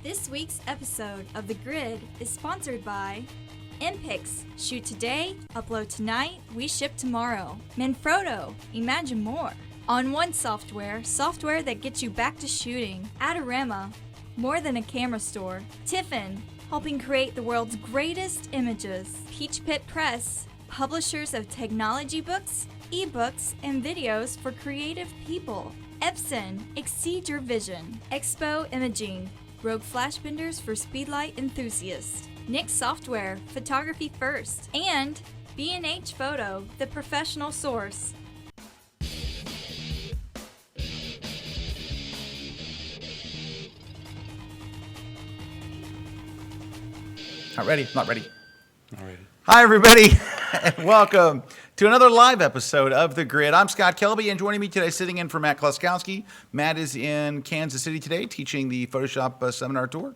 This week's episode of The Grid is sponsored by MPix. Shoot today, upload tonight, we ship tomorrow. Manfrotto, imagine more. On One Software, software that gets you back to shooting. Adorama, more than a camera store. Tiffin, helping create the world's greatest images. Peach Pit Press, publishers of technology books, ebooks, and videos for creative people. Epson, exceed your vision. Expo Imaging, Rogue Flash Benders for speedlight enthusiasts. Nix Software, photography first. And B&H Photo, the professional source. Not ready. Hi, everybody, and welcome to another live episode of The Grid. I'm Scott Kelby, and joining me today, sitting in for Matt Kluskowski. Matt is in Kansas City today, teaching the Photoshop seminar tour.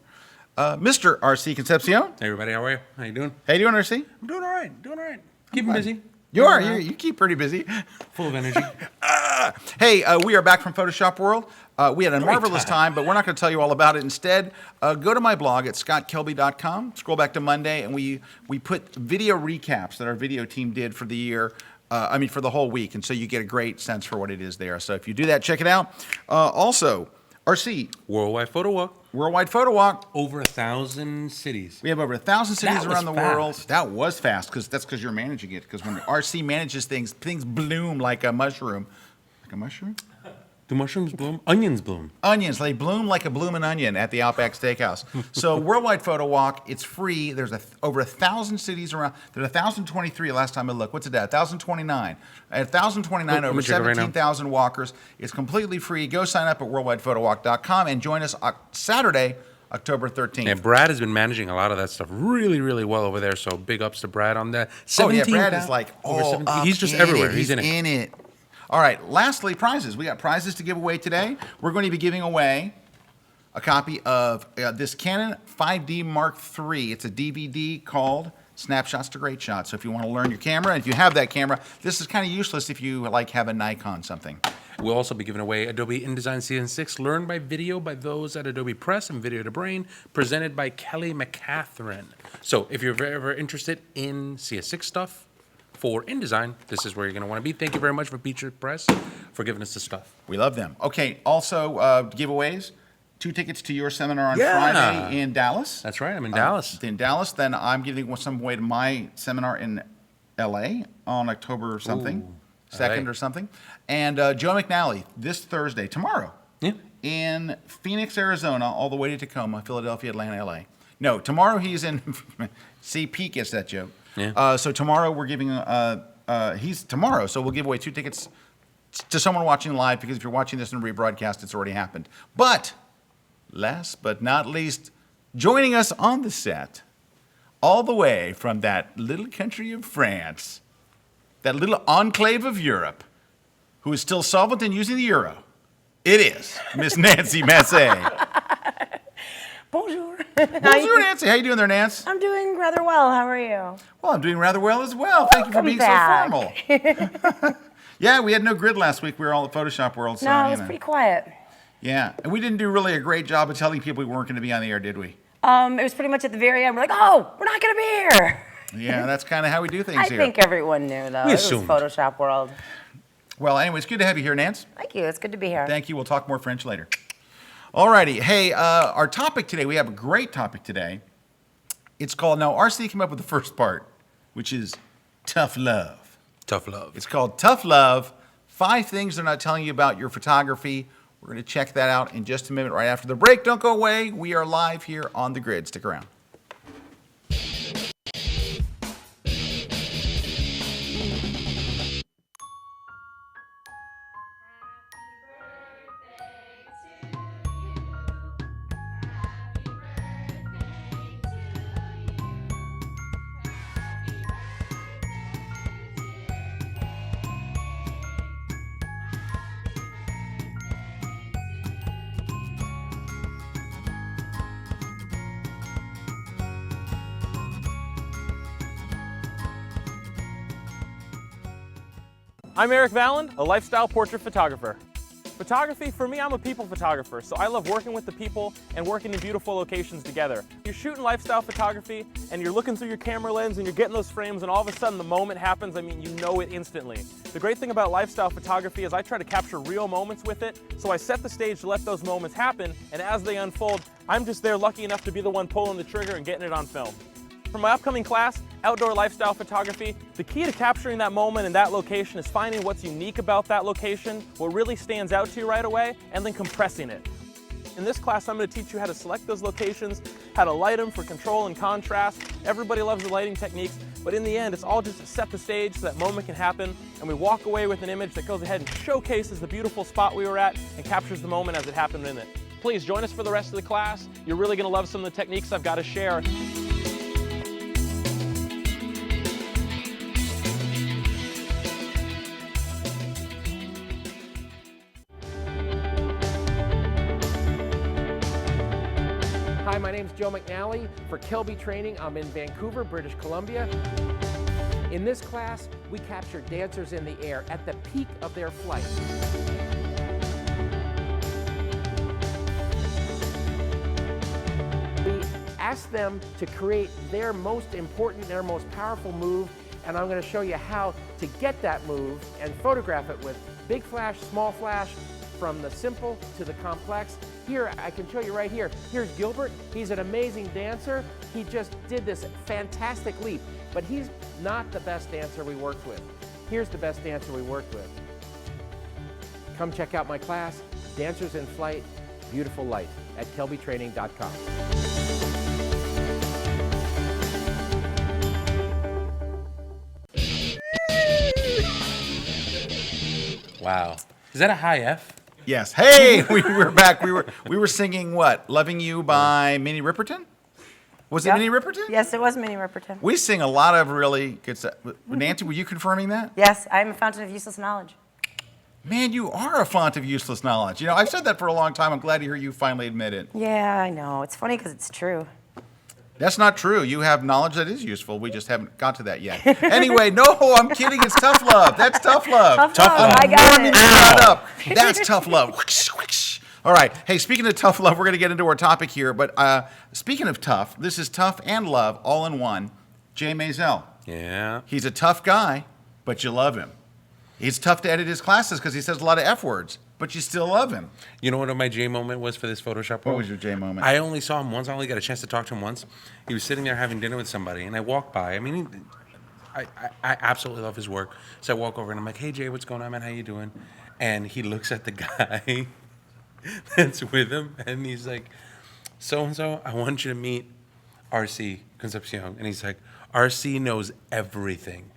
Mr. R.C. Concepcion. Hey, everybody, how are you? How you doing? How you doing, R.C.? I'm doing all right. Keeping busy. You keep pretty busy. Full of energy. Hey, we are back from Photoshop World. We had a marvelous time, but we're not going to tell you all about it. Instead, go to my blog at scottkelby.com, scroll back to Monday, and we put video recaps that our video team did for the year, for the whole week, and so you get a great sense for what it is there. So if you do that, check it out. Also, RC. Worldwide Photo Walk. Worldwide Photo Walk. Over 1,000 cities. We have over 1,000 cities That was around the fast. world. That was fast, because you're managing it. Because when RC manages things bloom like a mushroom. Like a mushroom? Do mushrooms bloom? Onions bloom. Onions, they bloom like a bloomin' onion at the Outback Steakhouse. So Worldwide Photo Walk, it's free. There's over 1,000 cities around. There's 1,023 last time I looked. What's it at? 1,029. At 1,029, over 17,000 walkers. It's completely free. Go sign up at worldwidephotowalk.com and join us Saturday, October 13th. And Brad has been managing a lot of that stuff really, really well over there. So big ups to Brad on that. Brad is like all up He's just in everywhere. It. He's in it. All right, lastly, prizes. We got prizes to give away today. We're going to be giving away a copy of this Canon 5D Mark III. It's a DVD called Snapshots to Great Shots. So if you want to learn your camera, and if you have that camera, this is kind of useless if you have a Nikon something. We'll also be giving away Adobe InDesign Season 6, learned by video by those at Adobe Press and Video to Brain, presented by Kelly McCatherine. So if you're ever interested in CS6 stuff, for InDesign, this is where you're going to want to be. Thank you very much for Feature Press for giving us the stuff. We love them. Okay, also giveaways. 2 tickets to your seminar on Friday in Dallas. That's right, I'm in Dallas. In Dallas, then I'm giving some away to my seminar in L.A. on October something, 2nd or something. And Joe McNally this Thursday, tomorrow, in Phoenix, Arizona, all the way to Tacoma, Philadelphia, Atlanta, L.A. No, tomorrow he's in, see, Pete gets that joke. Yeah. So tomorrow we're giving, he's tomorrow, so we'll give away 2 tickets to someone watching live, because if you're watching this in rebroadcast, it's already happened. But last but not least, joining us on the set, all the way from that little country of France, that little enclave of Europe, who is still solvent in using the euro, it is Miss Nancy Massey. Bonjour. Bonjour, Nancy. How you doing there, Nance? I'm doing rather well. How are you? Well, I'm doing rather well as well. Thank you for being back. so formal. Yeah, we had no grid last week. We were all at Photoshop World. So, No, it was pretty quiet. Yeah, and we didn't do really a great job of telling people we weren't going to be on the air, did we? It was pretty much at the very end. We're like, oh, we're not going to be here. Yeah, that's kind of how we do things I here. think everyone knew, though. We It was assumed. Photoshop World. Well, anyway, it's good to have you here, Nance. Thank you. It's good to be here. Thank you. We'll talk more French later. All righty. Hey, our topic today, we have a great topic today. It's called, now, RC came up with the first part, which is tough love. Tough love. It's called Tough Love, 5 things they're not telling you about your photography. We're going to check that out in just a minute right after the break. Don't go away. We are live here on The Grid. Stick around. I'm Eric Valland, a lifestyle portrait photographer. Photography, for me, I'm a people photographer, so I love working with the people and working in beautiful locations together. You're shooting lifestyle photography and you're looking through your camera lens and you're getting those frames, and all of a sudden the moment happens, I mean, you know it instantly. The great thing about lifestyle photography is I try to capture real moments with it, so I set the stage to let those moments happen, and as they unfold, I'm just there lucky enough to be the one pulling the trigger and getting it on film. For my upcoming class, Outdoor Lifestyle Photography, the key to capturing that moment and that location is finding what's unique about that location, what really stands out to you right away, and then compressing it. In this class, I'm going to teach you how to select those locations, how to light them for control and contrast. Everybody loves the lighting techniques, but in the end, it's all just to set the stage so that moment can happen, and we walk away with an image that goes ahead and showcases the beautiful spot we were at and captures the moment as it happened in it. Please join us for the rest of the class. You're really going to love some of the techniques I've got to share. Hi, my name's Joe McNally. For Kelby Training, I'm in Vancouver, British Columbia. In this class, we capture dancers in the air at the peak of their flight. We ask them to create their most important, their most powerful move, and I'm going to show you how to get that move and photograph it with big flash, small flash, from the simple to the complex. Here, I can show you right here. Here's Gilbert. He's an amazing dancer. He just did this fantastic leap, but he's not the best dancer we worked with. Here's the best dancer we worked with. Come check out my class, Dancers in Flight, Beautiful Light, at kelbytraining.com. Wow. Is that a high F? Yes. Hey, we're back. We were singing what? "Loving You" by Minnie Riperton? Was it Yep. Minnie Riperton? Yes, it was Minnie Riperton. We sing a lot of really good stuff. Nancy, were you confirming that? Yes, I'm a fountain of useless knowledge. Man, you are a font of useless knowledge. You know, I've said that for a long time. I'm glad to hear you finally admit it. Yeah, I know. It's funny because it's true. That's not true. You have knowledge that is useful. We just haven't got to that yet. Anyway, no, I'm kidding. It's tough love. That's tough love. Tough love. I got Warming it. the crowd up. That's tough love. All right. Hey, speaking of tough love, we're going to get into our topic here. But speaking of tough, this is tough and love all in one. Jay Maisel. Yeah. He's a tough guy, but you love him. He's tough to edit his classes because he says a lot of F words, but you still love him. You know what my J moment was for this Photoshop? What was your J moment? I only saw him once. I only got a chance to talk to him once. He was sitting there having dinner with somebody, and I walked by. I mean, I absolutely love his work. So I walk over, and I'm like, "Hey, Jay, what's going on, man? How you doing?" And he looks at the guy that's with him, and he's like, "So-and-so, I want you to meet RC Concepcion." And he's like, "RC knows everything."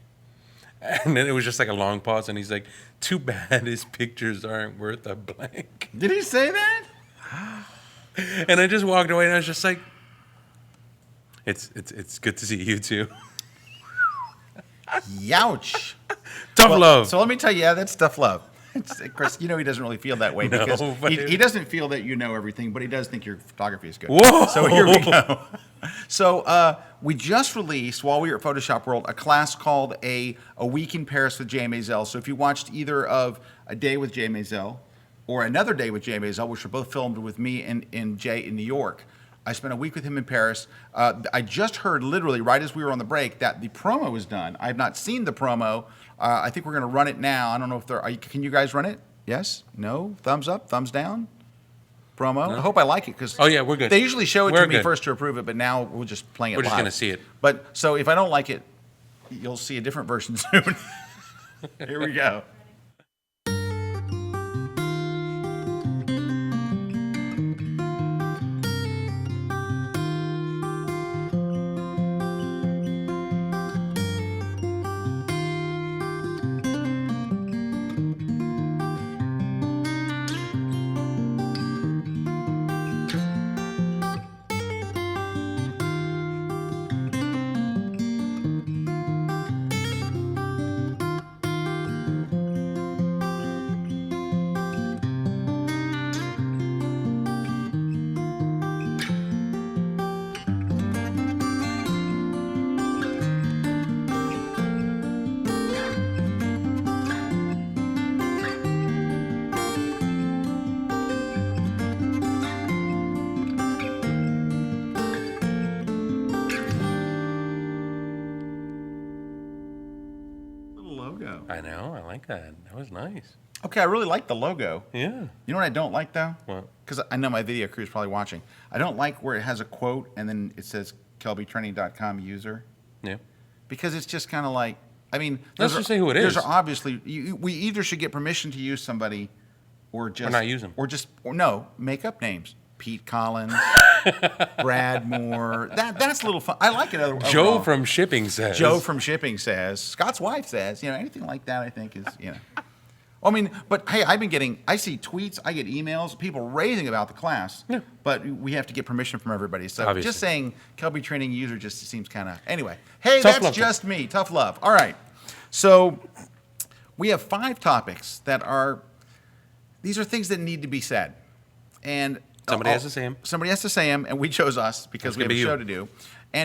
And then it was just like a long pause, and he's like, "Too bad his pictures aren't worth a blank." Did he say that? And I just walked away, and I was just like, "It's good to see you too." Youch. Tough love. So let me tell you, yeah, that's tough love. Chris, you know he doesn't really feel that way No, because but he doesn't feel that you know everything, but he does think your photography is good. Whoa. So here we go. So we just released, while we were at Photoshop World, a class called A Week in Paris with Jay Maisel. So if you watched either of A Day with Jay Maisel or Another Day with Jay Maisel, which were both filmed with me and Jay in New York, I spent a week with him in Paris. I just heard literally right as we were on the break that the promo is done. I have not seen the promo. I think we're going to run it now. I don't know if can you guys run it? Yes? No? Thumbs up? Thumbs down? Promo? No. I hope I like it because Oh, yeah, we're good. They usually show it We're to me good. first to approve it, but now we're just playing it We're just live. gonna see it. But so if I don't like it, you'll see a different version soon. Here we go. I know. I like that. That was nice. Okay, I really like the logo. Yeah. You know what I don't like though? What? Because I know my video crew is probably watching. I don't like where it has a quote and then it says kelbytraining.com user. Yeah. Because it's just kind of like, I mean, Let's just say who it is. Those are obviously, we either should get permission to use somebody or just. Or not use them. Or no, make up names. Pete Collins, Brad Moore. That's a little fun. I like it. Joe overall. from Shipping says. Joe from Shipping says. Scott's wife says. Anything like that I think is, I mean, but hey, I see tweets, I get emails, people raving about the class, Yeah. but we have to get permission from everybody. So Obviously. just saying Kelby Training user just seems kind of, anyway. Hey, Tough that's love. just me. Tough love. All right. So we have 5 topics these are things that need to be said. And Somebody has to say 'em. Somebody has to say them, and we chose us because we have gonna a be show you. to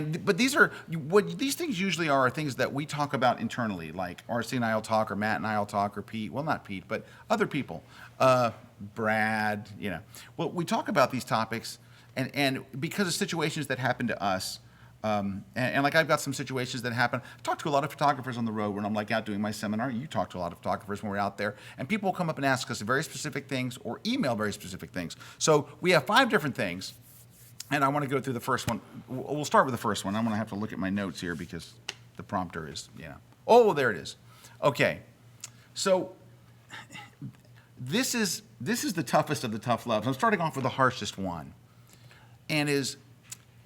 do. But these things usually are things that we talk about internally, like RC and I'll talk, or Matt and I'll talk, or Pete. Well, not Pete, but other people, Brad. Well, we talk about these topics, and because of situations that happen to us. And like I've got some situations that happen. I talk to a lot of photographers on the road when I'm like out doing my seminar. You talk to a lot of photographers when we're out there, and people will come up and ask us very specific things or email very specific things. So we have 5 different things, and I want to go through the first one. We'll start with the first one. I'm going to have to look at my notes here because the prompter is, Oh, there it is. Okay, so this is the toughest of the tough loves. I'm starting off with the harshest one, and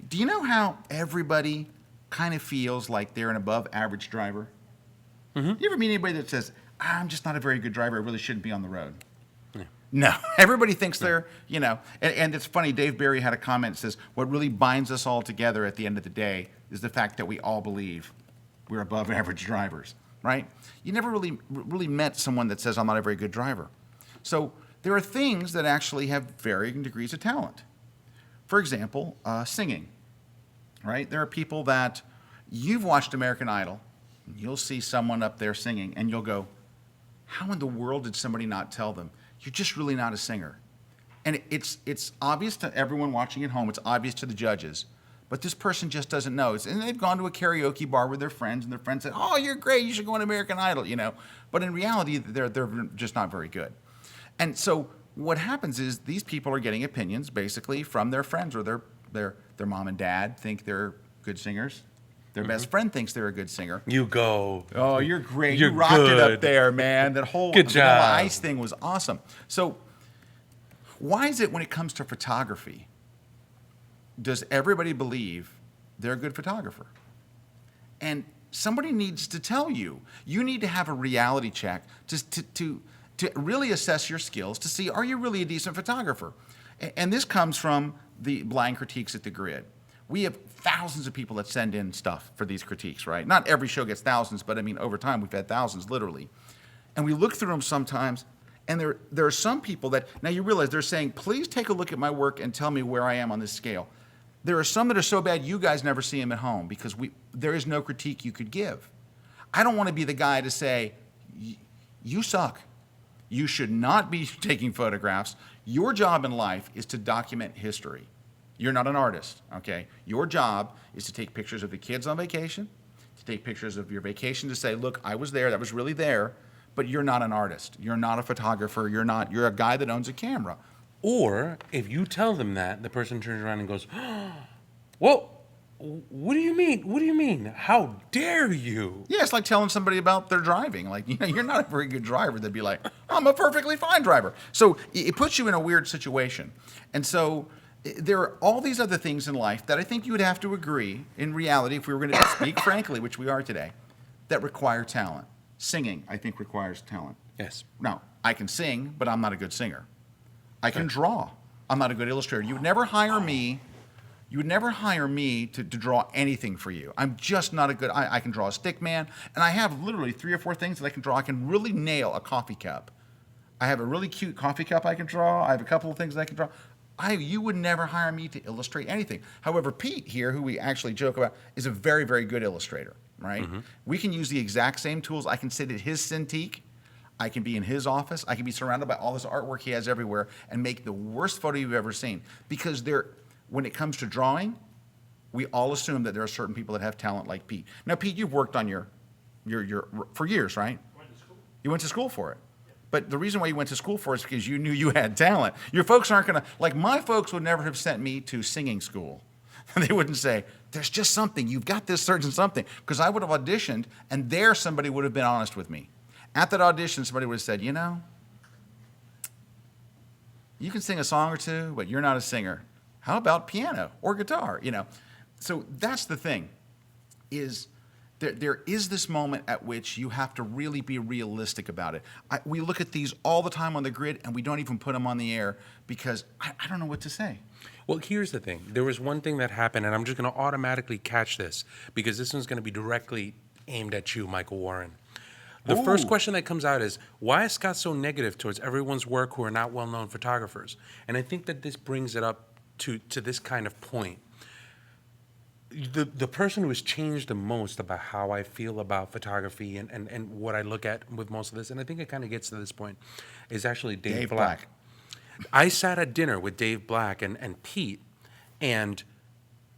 do you know how everybody kind of feels like they're an above average driver? Mm-hmm. You ever meet anybody that says, I'm just not a very good driver, I really shouldn't be on the road? Yeah. No, everybody thinks they're, and it's funny, Dave Barry had a comment that says, what really binds us all together at the end of the day is the fact that we all believe we're above average drivers, right? You never really met someone that says, I'm not a very good driver. So there are things that actually have varying degrees of talent. For example, singing, right? There are people that you've watched American Idol, and you'll see someone up there singing, and you'll go, how in the world did somebody not tell them? You're just really not a singer. And it's obvious to everyone watching at home. It's obvious to the judges. But this person just doesn't know. And they've gone to a karaoke bar with their friends, and their friends said, oh, you're great. You should go on American Idol, But in reality, they're just not very good. And so what happens is these people are getting opinions basically from their friends, or their mom and dad think they're good singers. Their best friend thinks they're a good singer. You go. Oh, you're great. You're you rocked it up good. there, man. That whole Good job. Vanilla Ice thing was awesome. So why is it when it comes to photography, does everybody believe they're a good photographer? And somebody needs to tell you. You need to have a reality check to really assess your skills to see, are you really a decent photographer? And this comes from the blind critiques at the Grid. We have thousands of people that send in stuff for these critiques, right? Not every show gets thousands, but I mean, over time, we've had thousands, literally. And we look through them sometimes, and there are some people that, now you realize they're saying, please take a look at my work and tell me where I am on this scale. There are some that are so bad you guys never see them at home because there is no critique you could give. I don't want to be the guy to say, you suck. You should not be taking photographs. Your job in life is to document history. You're not an artist, okay? Your job is to take pictures of the kids on vacation, to take pictures of your vacation to say, look, I was there, that was really there, but you're not an artist. You're not a photographer. You're a guy that owns a camera. Or if you tell them that, the person turns around and goes, well, what do you mean? What do you mean? How dare you? Yeah, it's like telling somebody about their driving. Like, you're not a very good driver. They'd be like, I'm a perfectly fine driver. So it puts you in a weird situation. And so there are all these other things in life that I think you would have to agree, in reality, if we were going to speak frankly, which we are today, that require talent. Singing, I think, requires talent. Yes. Now, I can sing, but I'm not a good singer. I can draw. I'm not a good illustrator. You would never hire me to draw anything for you. I'm just not a good, I can draw a stick man, and I have literally 3 or 4 things that I can draw. I can really nail a coffee cup. I have a really cute coffee cup I can draw. I have a couple of things that I can draw. You would never hire me to illustrate anything. However, Pete here, who we actually joke about, is a very, very good illustrator, right? Mm-hmm. We can use the exact same tools. I can sit at his Cintiq. I can be in his office. I can be surrounded by all this artwork he has everywhere and make the worst photo you've ever seen. Because when it comes to drawing, we all assume that there are certain people that have talent like Pete. Now, Pete, you've worked on your for years, right? Went to school You went to school for it. But the reason why you went to school for it is because you knew you had talent. Your folks aren't going to, like my folks would never have sent me to singing school. They wouldn't say, there's just something, you've got this certain something. Because I would have auditioned, and there somebody would have been honest with me. At that audition, somebody would have said, you know, you can sing a song or two, but you're not a singer. How about piano or guitar? You know, so that's the thing, is there is this moment at which you have to really be realistic about it. We look at these all the time on the grid, and we don't even put them on the air because I don't know what to say. Well, here's the thing. There was one thing that happened, and I'm just going to automatically catch this because this one's going to be directly aimed at you, Michael Warren. The first question that comes out is, why is Scott so negative towards everyone's work who are not well-known photographers? And I think that this brings it up to this kind of point. The person who has changed the most about how I feel about photography and what I look at with most of this, and I think it kind of gets to this point, is actually Dave Black. I sat at dinner with Dave Black and Pete, and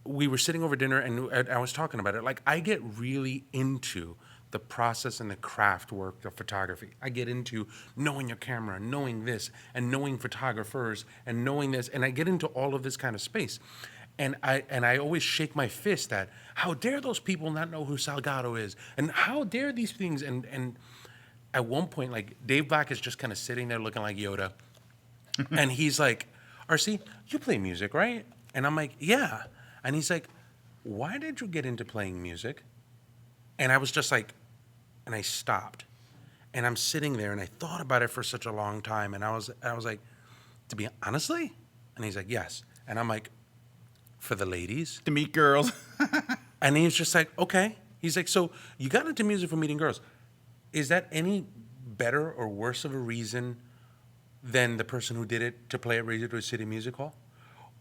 we were sitting over dinner, and I was talking about it. Like, I get really into the process and the craft work of photography. I get into knowing your camera, knowing this, and knowing photographers, and knowing this, and I get into all of this kind of space. And I always shake my fist at, how dare those people not know who Salgado is? And how dare these things? And at one point, like, Dave Black is just kind of sitting there looking like Yoda. And he's like, RC, you play music, right? And I'm like, yeah. And he's like, why did you get into playing music? And I was just like, and I stopped. And I'm sitting there, and I thought about it for such a long time. And I was like, to be honestly? And he's like, yes. And I'm like, for the ladies? To meet girls. And he's just like, okay. He's like, so you got into music for meeting girls. Is that any better or worse of a reason than the person who did it to play at Radio City Music Hall?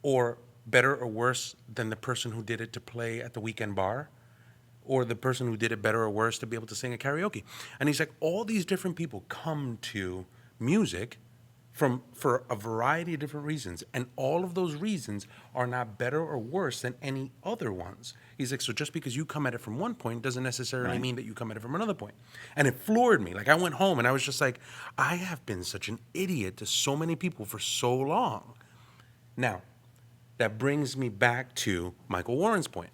Or better or worse than the person who did it to play at the weekend bar? Or the person who did it better or worse to be able to sing at karaoke? And he's like, all these different people come to music for a variety of different reasons. And all of those reasons are not better or worse than any other ones. He's like, so just because you come at it from one point doesn't necessarily mean that you come at it from another point. And it floored me. Like, I went home and I was just like, I have been such an idiot to so many people for so long. Now, that brings me back to Michael Warren's point.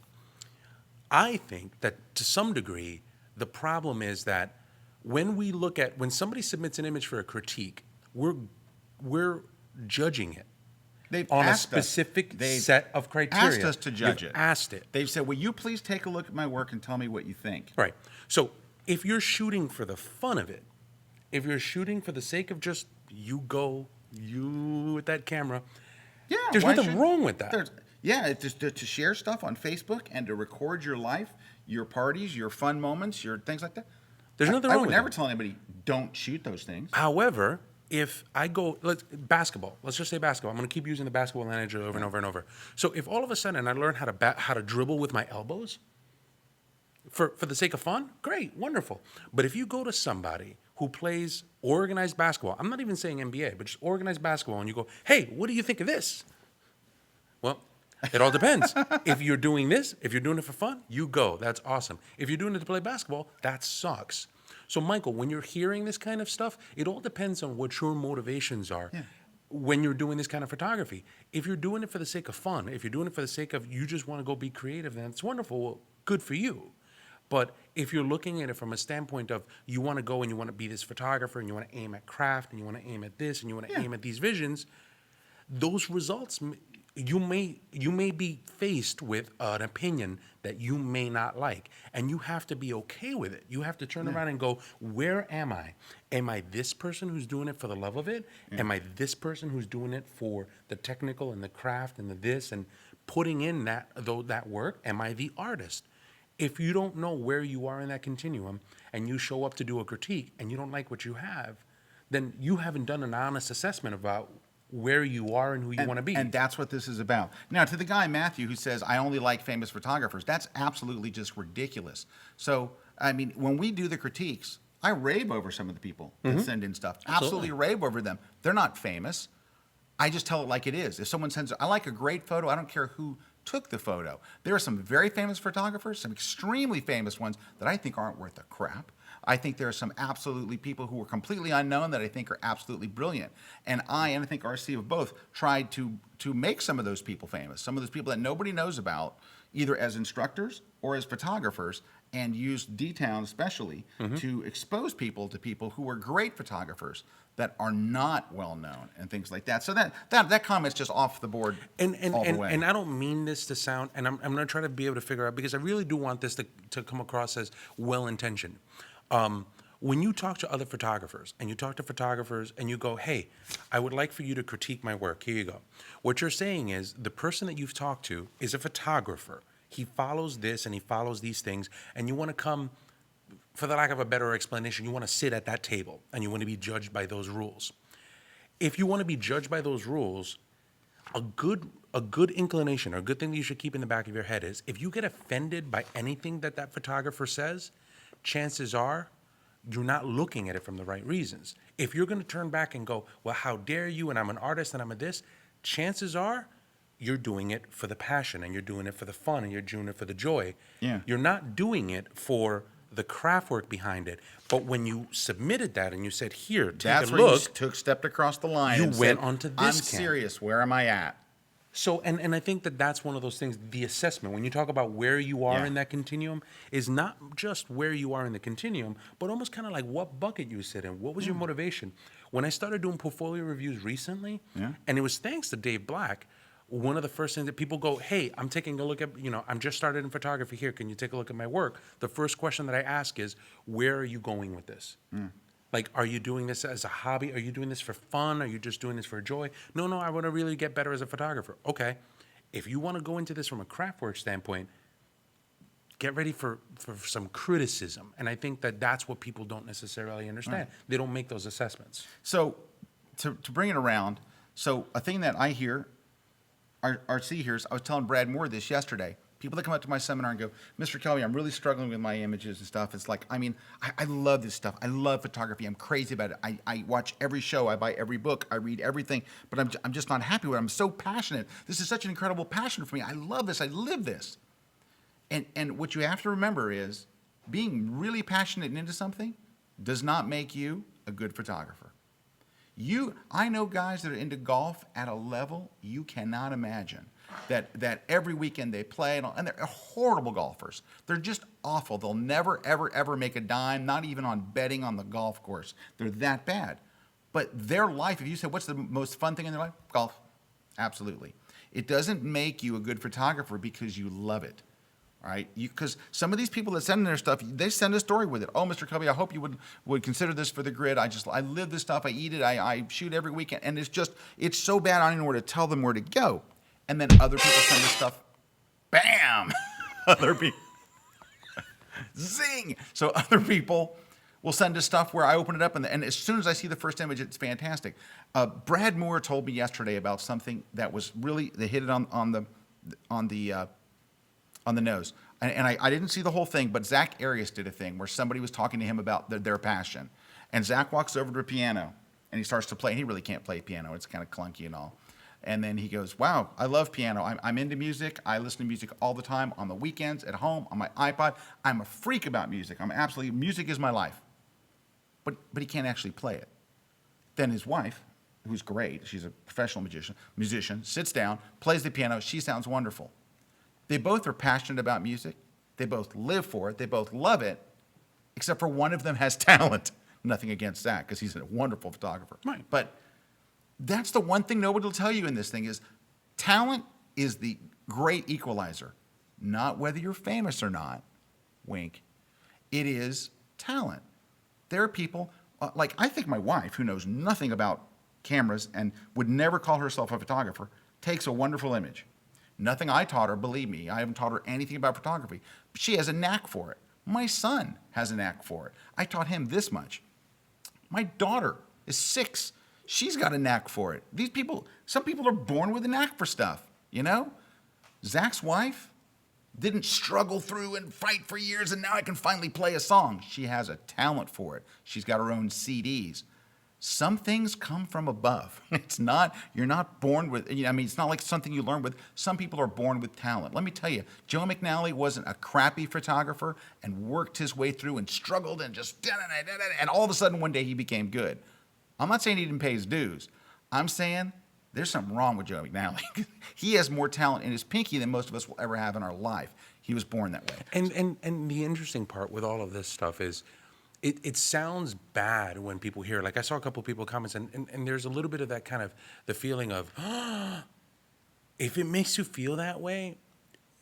I think that to some degree, the problem is that when somebody submits an image for a critique, we're judging it on a specific set of criteria. Asked us to judge it. Asked it. They've said, will you please take a look at my work and tell me what you think? Right. So if you're shooting for the fun of it, if you're shooting for the sake of just you with that camera, there's nothing wrong with that. It's just to share stuff on Facebook and to record your life, your parties, your fun moments, your things like that. There's nothing wrong with that. I would never tell anybody, don't shoot those things. However, if I go, basketball, let's just say basketball. I'm going to keep using the basketball analogy over and over and over. So if all of a sudden I learn how to dribble with my elbows for the sake of fun, great, wonderful. But if you go to somebody who plays organized basketball, I'm not even saying NBA, but just organized basketball, and you go, hey, what do you think of this? Well, it all depends. If you're doing this, if you're doing it for fun, you go. That's awesome. If you're doing it to play basketball, that sucks. So, Michael, when you're hearing this kind of stuff, it all depends on what your motivations are when you're doing this kind of photography. If you're doing it for the sake of fun, if you're doing it for the sake of you just want to go be creative, then it's wonderful. Well, good for you. But if you're looking at it from a standpoint of you want to go and you want to be this photographer and you want to aim at craft and you want to aim at this and you want to aim at these visions, those results, you may be faced with an opinion that you may not like, and you have to be okay with it. You have to turn around and go, where am I? Am I this person who's doing it for the love of it? Am I this person who's doing it for the technical and the craft and the this and putting in that work? Am I the artist? If you don't know where you are in that continuum and you show up to do a critique and you don't like what you have, then you haven't done an honest assessment about where you are and who you want to be. And that's what this is about. Now, to the guy, Matthew, who says, I only like famous photographers, that's absolutely just ridiculous. So, I mean, when we do the critiques, I rave over some of the people that send in stuff. Absolutely rave over them. They're not famous. I just tell it like it is. If someone sends, I like a great photo, I don't care who took the photo. There are some very famous photographers, some extremely famous ones that I think aren't worth a crap. I think there are some absolutely people who are completely unknown that I think are absolutely brilliant. And I think RC have both tried to make some of those people famous, some of those people that nobody knows about, either as instructors or as photographers, and use D-Town especially to expose people to people who are great photographers that are not well known and things like that. So that comment's just off the board all the way. And I don't mean this to sound, and I'm going to try to be able to figure out, because I really do want this to come across as well-intentioned. When you talk to other photographers and you talk to photographers and you go, hey, I would like for you to critique my work. Here you go. What you're saying is the person that you've talked to is a photographer. He follows this and he follows these things, and you want to come, for the lack of a better explanation, you want to sit at that table and you want to be judged by those rules. If you want to be judged by those rules, a good inclination, or a good thing that you should keep in the back of your head is, if you get offended by anything that photographer says, chances are you're not looking at it from the right reasons. If you're going to turn back and go, well, how dare you, and I'm an artist and I'm a this, chances are you're doing it for the passion, and you're doing it for the fun, and you're doing it for the joy. Yeah. You're not doing it for the craft work behind it. But when you submitted that and you said, here, take That's a where look, you stepped across the line. you and went said, onto this I'm camp. serious. Where am I at? So, and I think that's one of those things, the assessment, when you talk about where you are Yeah. in that continuum, is not just where you are in the continuum, but almost kind of like what bucket you sit in. What was your motivation? When I started doing portfolio reviews recently, and it was thanks to Dave Black, one of the first things that people go, hey, I'm taking a look at, I'm just started in photography here. Can you take a look at my work? The first question that I ask is, where are you going with this? Like, are you doing this as a hobby? Are you doing this for fun? Are you just doing this for joy? No, I want to really get better as a photographer. Okay. If you want to go into this from a craft work standpoint, get ready for some criticism. And I think that's what people don't necessarily understand. Right. They don't make those assessments. So to bring it around, so a thing that I hear, RC hears, I was telling Brad Moore this yesterday. People that come up to my seminar and go, Mr. Kelby, I'm really struggling with my images and stuff. It's like, I love this stuff. I love photography. I'm crazy about it. I watch every show. I buy every book. I read everything. But I'm just not happy with it. I'm so passionate. This is such an incredible passion for me. I love this. I live this. And what you have to remember is being really passionate and into something does not make you a good photographer. I know guys that are into golf at a level you cannot imagine. That every weekend they play, and they're horrible golfers. They're just awful. They'll never, ever, ever make a dime, not even on betting on the golf course. They're that bad. But their life, if you say, what's the most fun thing in their life? Golf. Absolutely. It doesn't make you a good photographer because you love it. All right, because some of these people that send in their stuff, they send a story with it. Oh, Mr. Kelby, I hope you would consider this for the grid. I live this stuff. I eat it. I shoot every weekend, and it's so bad I don't know where to tell them where to go. And then other people send us stuff. Bam! Other people, zing! So other people will send us stuff where I open it up, and as soon as I see the first image, it's fantastic. Brad Moore told me yesterday about something that was really, they hit it on the nose. And I didn't see the whole thing, but Zach Arias did a thing where somebody was talking to him about their passion. And Zach walks over to a piano, and he starts to play. And he really can't play piano. It's kind of clunky and all. And then he goes, wow, I love piano. I'm into music. I listen to music all the time, on the weekends, at home, on my iPod. I'm a freak about music. Music is my life. But he can't actually play it. Then his wife, who's great, she's a professional musician, sits down, plays the piano. She sounds wonderful. They both are passionate about music. They both live for it. They both love it, except for one of them has talent. Nothing against Zach, because he's a wonderful photographer. Right. But that's the one thing nobody will tell you in this thing is talent is the great equalizer. Not whether you're famous or not, wink. It is talent. There are people, like I think my wife, who knows nothing about cameras and would never call herself a photographer, takes a wonderful image. Nothing I taught her, believe me, I haven't taught her anything about photography, but she has a knack for it. My son has a knack for it. I taught him this much. My daughter is 6. She's got a knack for it. Some people are born with a knack for stuff, you know? Zach's wife didn't struggle through and fight for years, and now I can finally play a song. She has a talent for it. She's got her own CDs. some things come from above. You're not born with, I mean, it's not like something you learn with. Some people are born with talent. Let me tell you, Joe McNally wasn't a crappy photographer and worked his way through and struggled and just, and all of a sudden one day he became good. I'm not saying he didn't pay his dues. I'm saying there's something wrong with Joe McNally. He has more talent in his pinky than most of us will ever have in our life. He was born that way. And the interesting part with all of this stuff is, it sounds bad when people hear. Like I saw a couple of people comments, and there's a little bit of that kind of the feeling of, if it makes you feel that way,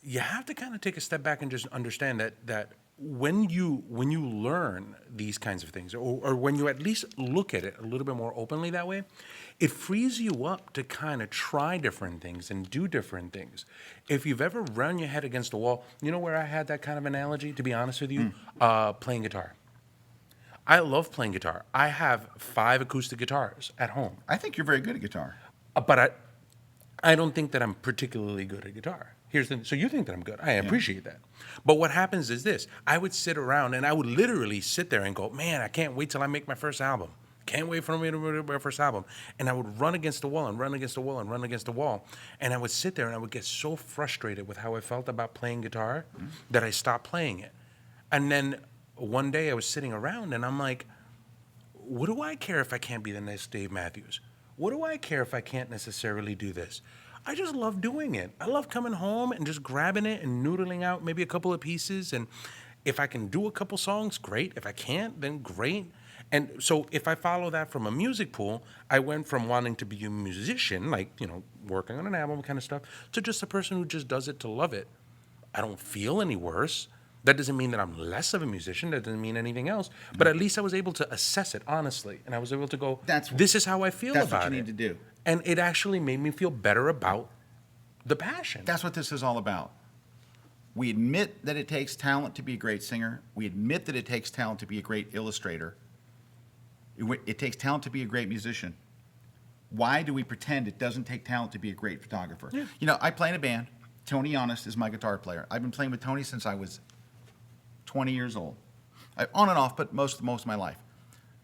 you have to kind of take a step back and just understand that when you learn these kinds of things, or when you at least look at it a little bit more openly that way, it frees you up to kind of try different things and do different things. If you've ever run your head against a wall, you know where I had that kind of analogy, to be honest with you? Playing guitar. I love playing guitar. I have 5 acoustic guitars at home. I think you're very good at guitar. But I don't think that I'm particularly good at guitar. So you think that I'm good. I appreciate that. But what happens is this. I would sit around and I would literally sit there and go, man, I can't wait till I make my first album. Can't wait for me to make my first album. And I would run against the wall and run against the wall and run against the wall. And I would sit there and I would get so frustrated with how I felt about playing guitar that I stopped playing it. And then one day I was sitting around and I'm like, what do I care if I can't be the next Dave Matthews? What do I care if I can't necessarily do this? I just love doing it. I love coming home and just grabbing it and noodling out maybe a couple of pieces. And if I can do a couple songs, great. If I can't, then great. And so if I follow that from a music pool, I went from wanting to be a musician, like, working on an album kind of stuff, to just a person who just does it to love it. I don't feel any worse. That doesn't mean that I'm less of a musician. That doesn't mean anything else. But at least I was able to assess it honestly. And I was able to go, this is how I feel about it. That's what you need to do. And it actually made me feel better about the passion. That's what this is all about. We admit that it takes talent to be a great singer. We admit that it takes talent to be a great illustrator. It takes talent to be a great musician. Why do we pretend it doesn't take talent to be a great photographer? Yeah. I play in a band. Tony Giannis is my guitar player. I've been playing with Tony since I was 20 years old. On and off, but most of my life.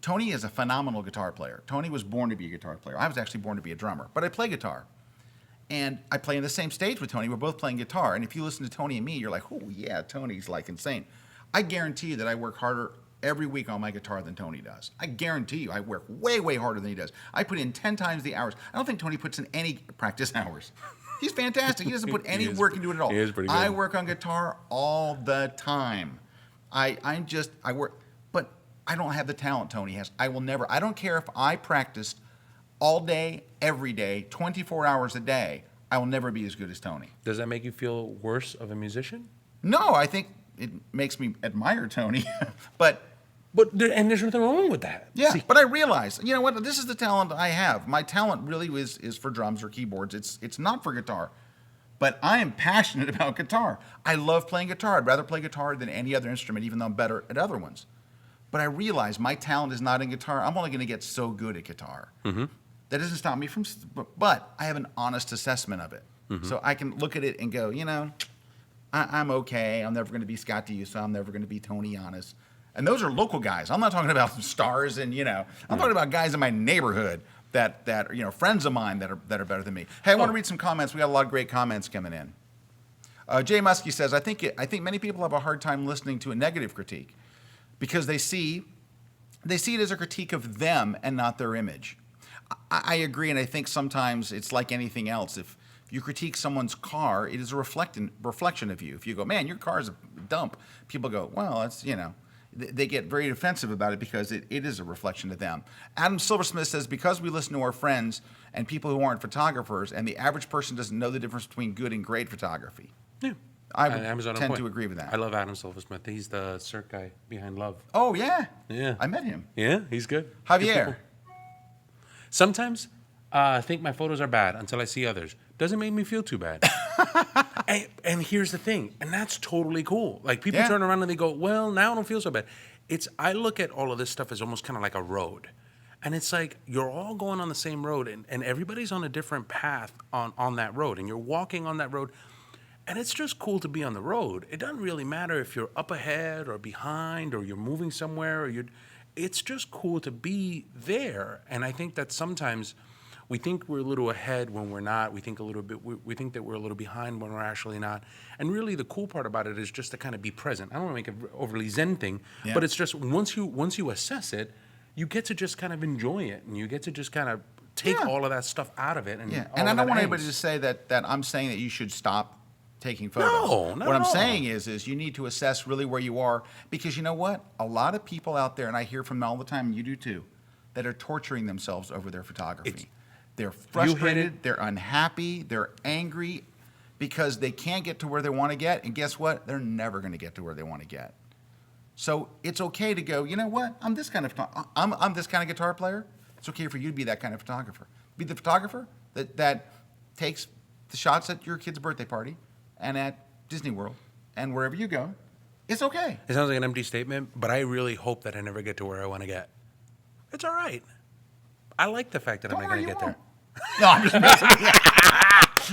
Tony is a phenomenal guitar player. Tony was born to be a guitar player. I was actually born to be a drummer, but I play guitar. And I play in the same stage with Tony. We're both playing guitar. And if you listen to Tony and me, you're like, oh, yeah, Tony's like insane. I guarantee you that I work harder every week on my guitar than Tony does. I guarantee you I work way, way harder than he does. I put in 10 times the hours. I don't think Tony puts in any practice hours. He's fantastic. He doesn't put any work into it at all. He is pretty good. I work on guitar all the time. I work, but I don't have the talent Tony has. I don't care if I practiced all day, every day, 24 hours a day, I will never be as good as Tony. Does that make you feel worse of a musician? No, I think it makes me admire Tony, but and there's nothing wrong with that. Yeah, but I realize, you know what, this is the talent I have. My talent really is for drums or keyboards. It's not for guitar. But I am passionate about guitar. I love playing guitar. I'd rather play guitar than any other instrument, even though I'm better at other ones. But I realize my talent is not in guitar. I'm only going to get so good at guitar. Mm-hmm. That doesn't stop me from, but I have an honest assessment of it. Mm-hmm. So I can look at it and go, I'm okay. I'm never going to be Scott D'Uso. I'm never going to be Tony Giannis. And those are local guys. I'm not talking about stars and, I'm talking about guys in my neighborhood that are, friends of mine that are better than me. Hey, I want to read some comments. We got a lot of great comments coming in. Jay Muskie says, I think many people have a hard time listening to a negative critique because they see it as a critique of them and not their image. I agree, and I think sometimes it's like anything else. If you critique someone's car, it is a reflection of you. If you go, man, your car is a dump, people go, well, that's, they get very defensive about it because it is a reflection of them. Adam Silversmith says, because we listen to our friends and people who aren't photographers, and the average person doesn't know the difference between good and great photography. Yeah. I would tend to agree with that. I love Adam Silversmith. He's the Cirque guy behind Love. Oh, yeah. Yeah. I met him. Yeah, he's good. Javier. Sometimes I think my photos are bad until I see others. Doesn't make me feel too bad. and here's the thing, and that's totally cool. Like, people turn around and they go, well, now I don't feel so bad. I look at all of this stuff as almost kind of like a road. And it's like you're all going on the same road, and everybody's on a different path on that road, and you're walking on that road. And it's just cool to be on the road. It doesn't really matter if you're up ahead or behind or you're moving somewhere or it's just cool to be there. And I think that sometimes we think we're a little ahead when we're not. We think we think that we're a little behind when we're actually not. And really, the cool part about it is just to kind of be present. I don't want to make it overly Zen thing, Yeah. but it's just once you assess it, you get to just kind of enjoy it, and you get to just kind of take Yeah. all of that stuff out of it. And Yeah, all and I of don't that want anybody to angst. say that I'm saying that you should stop taking photos. No, not what at I'm all. saying is you need to assess really where you are, because you know what? A lot of people out there, and I hear from them all the time, and you do too, that are torturing themselves over their photography. They're frustrated, they're unhappy, they're angry because they can't get to where they want to get, and guess what? They're never going to get to where they want to get. So it's okay to go, you know what? I'm this kind of guitar player. It's okay for you to be that kind of photographer. Be the photographer that takes the shots at your kid's birthday party and at Disney World and wherever you go. It's okay. It sounds like an empty statement, but I really hope that I never get to where I want to get. It's all right. I like the fact that I'm not going to get there. No, I'm just messing with you.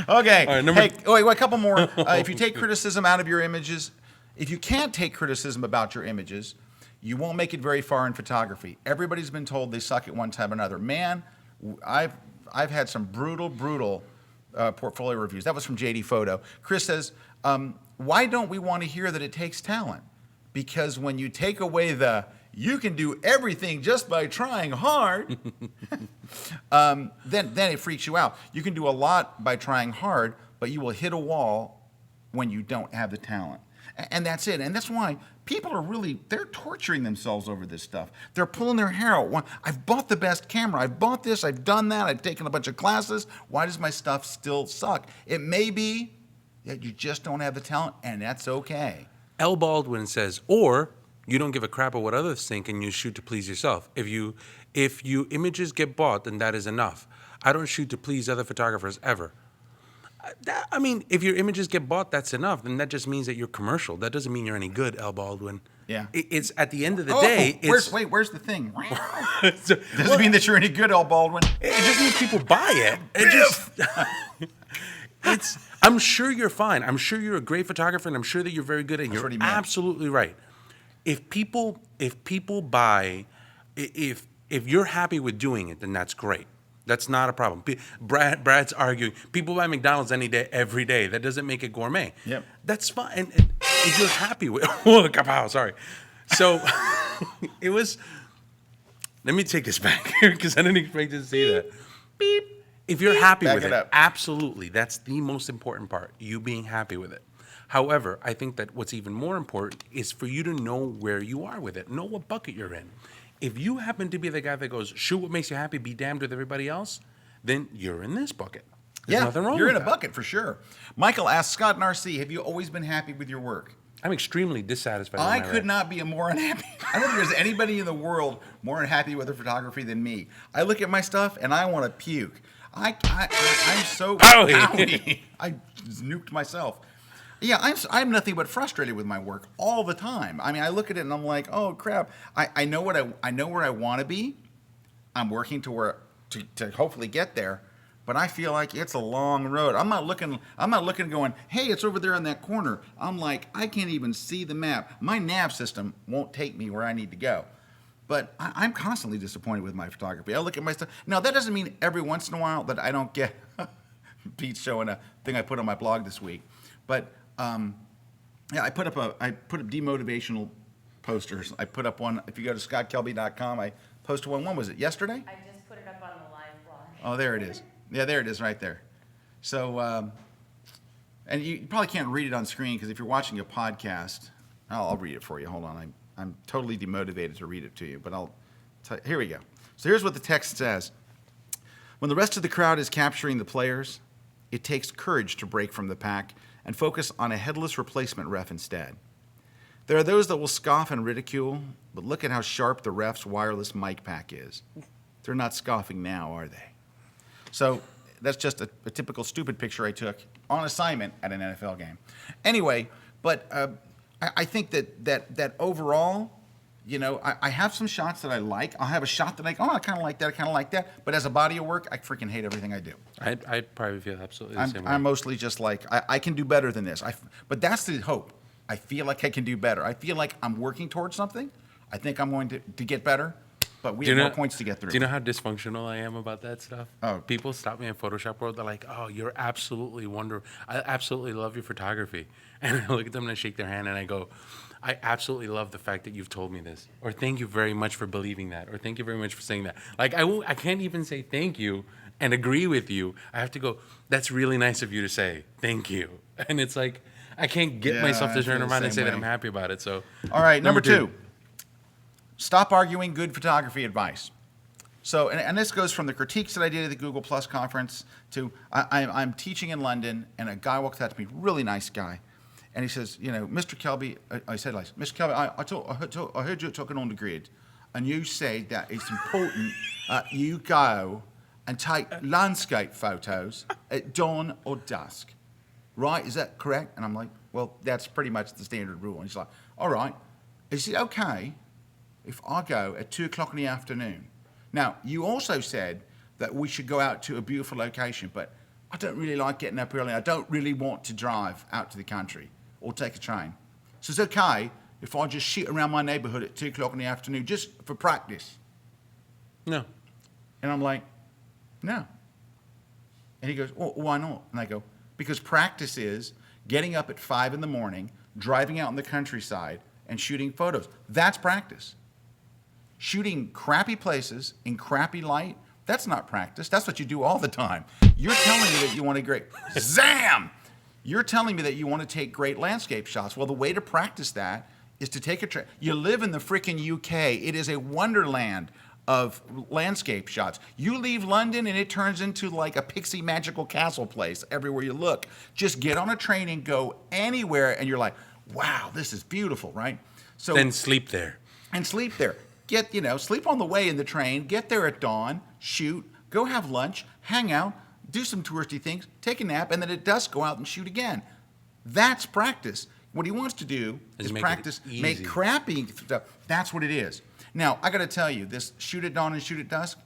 Okay. All right, Hey, wait, a couple more. If you take criticism out of your images, if you can't take criticism about your images, you won't make it very far in photography. Everybody's been told they suck at one time or another. Man, I've had some brutal portfolio reviews. That was from JD Photo. Chris says, why don't we want to hear that it takes talent? Because when you take away you can do everything just by trying hard, then it freaks you out. You can do a lot by trying hard, but you will hit a wall when you don't have the talent. And that's it. And that's why people are they're torturing themselves over this stuff. They're pulling their hair out. I've bought the best camera. I've bought this. I've done that. I've taken a bunch of classes. Why does my stuff still suck? It may be that you just don't have the talent, and that's okay. L. Baldwin says, or you don't give a crap of what others think and you shoot to please yourself. If you images get bought, then that is enough. I don't shoot to please other photographers ever. I mean, if your images get bought, that's enough. Then that just means that you're commercial. That doesn't mean you're any good, L. Baldwin. Yeah. It's at the end of the day. Where's the thing? Doesn't mean that you're any good, L. Baldwin. It just means people buy it. I'm sure you're fine. I'm sure you're a great photographer, and I'm sure that you're very good, and That's you're what he meant. absolutely right. If people buy, if you're happy with doing it, then that's great. That's not a problem. Brad's arguing, people buy McDonald's any day, every day. That doesn't make it gourmet. Yep. That's fine. And if you're happy with, oh, kapow, sorry. So it was. Let me take this back here because I didn't expect to say that. Beep. If you're happy Back with it it, up. absolutely. That's the most important part, you being happy with it. However, I think that what's even more important is for you to know where you are with it, know what bucket you're in. If you happen to be the guy that goes, shoot what makes you happy, be damned with everybody else, then you're in this bucket. There's nothing wrong you're with in a that. bucket for sure. Michael asks, Scott and RC, have you always been happy with your work? I'm extremely dissatisfied with I my could work. not be more unhappy. I don't think there's anybody in the world more unhappy with their photography than me. I look at my stuff and I want to puke. I'm so Owie. owie. I just nuked myself. Yeah, I'm nothing but frustrated with my work all the time. I mean, I look at it and I'm like, oh crap. I know where I want to be. I'm working to hopefully get there, but I feel like it's a long road. I'm not looking going, hey, it's over there in that corner. I'm like, I can't even see the map. My nav system won't take me where I need to go. But I'm constantly disappointed with my photography. I look at my stuff. Now, that doesn't mean every once in a while that I don't get Pete's showing a thing I put on my blog this week. But yeah, I put up demotivational posters. I put up one. If you go to scottkelby.com, I posted one. When was it? Yesterday? I just put it up on the live blog. Oh, there it is. Yeah, there it is right there. So, and you probably can't read it on screen because if you're watching a podcast, I'll read it for you. Hold on. I'm totally demotivated to read it to you, but here we go. So here's what the text says. When the rest of the crowd is capturing the players, it takes courage to break from the pack and focus on a headless replacement ref instead. There are those that will scoff and ridicule, but look at how sharp the ref's wireless mic pack is. They're not scoffing now, are they? So that's just a typical stupid picture I took on assignment at an NFL game. Anyway, but I think that overall, you know, I have some shots that I like. I'll have a shot that I kind of like that, I kind of like that. But as a body of work, I freaking hate everything I do. I'd probably feel absolutely the same way. I'm mostly just like, I can do better than this. But that's the hope. I feel like I can do better. I feel like I'm working towards something. I think I'm going to get better, but we Do have you more know- points to get through. Do you know how dysfunctional I am about that stuff? Oh. People stop me in Photoshop world. They're like, "Oh, you're absolutely wonderful. I absolutely love your photography." And I look at them and I shake their hand and I go, "I absolutely love the fact that you've told me this," or "Thank you very much for believing that," or "Thank you very much for saying that." Like I can't even say thank you and agree with you. I have to go, "That's really nice of you to say. Thank you." And it's like I can't get Yeah, myself I to feel turn the around and say same that way. I'm happy about it. So, All right, number two. Stop arguing good photography advice. So, and this goes from the critiques that I did at the Google Plus conference to I'm teaching in London, and a guy walked out to me, really nice guy, and he says, you know, Mr. Kelby, I said, like, Mr. Kelby, I heard you talking on the grid, and you said that it's important you go and take landscape photos at dawn or dusk, right? Is that correct? And I'm like, well, that's pretty much the standard rule. And he's like, all right, is it okay if I go at 2 o'clock in the afternoon? Now, you also said that we should go out to a beautiful location, but I don't really like getting up early. I don't really want to drive out to the country or take a train. So it's okay if I just shoot around my neighborhood at 2 o'clock in the afternoon just for practice. no. And I'm like, no. And he goes, well, why not? And I go, because practice is getting up at 5 in the morning, driving out in the countryside, and shooting photos. That's practice. Shooting crappy places in crappy light, that's not practice. That's what you do all the time. You're telling me that you want to Zam! You're telling me that you want to take great landscape shots. Well, the way to practice that is to take a you live in the freaking UK. It is a wonderland of landscape shots. You leave London and it turns into like a pixie magical castle place everywhere you look. Just get on a train and go anywhere and you're like, wow, this is beautiful, right? So Then sleep there. and sleep there. Sleep on the way in the train, get there at dawn, shoot, go have lunch, hang out, do some touristy things, take a nap, and then at dusk go out and shoot again. That's practice. What he wants to do is make it practice, make easy. crappy stuff. That's what it is. Now, I got to tell you, this shoot at dawn and shoot at dusk,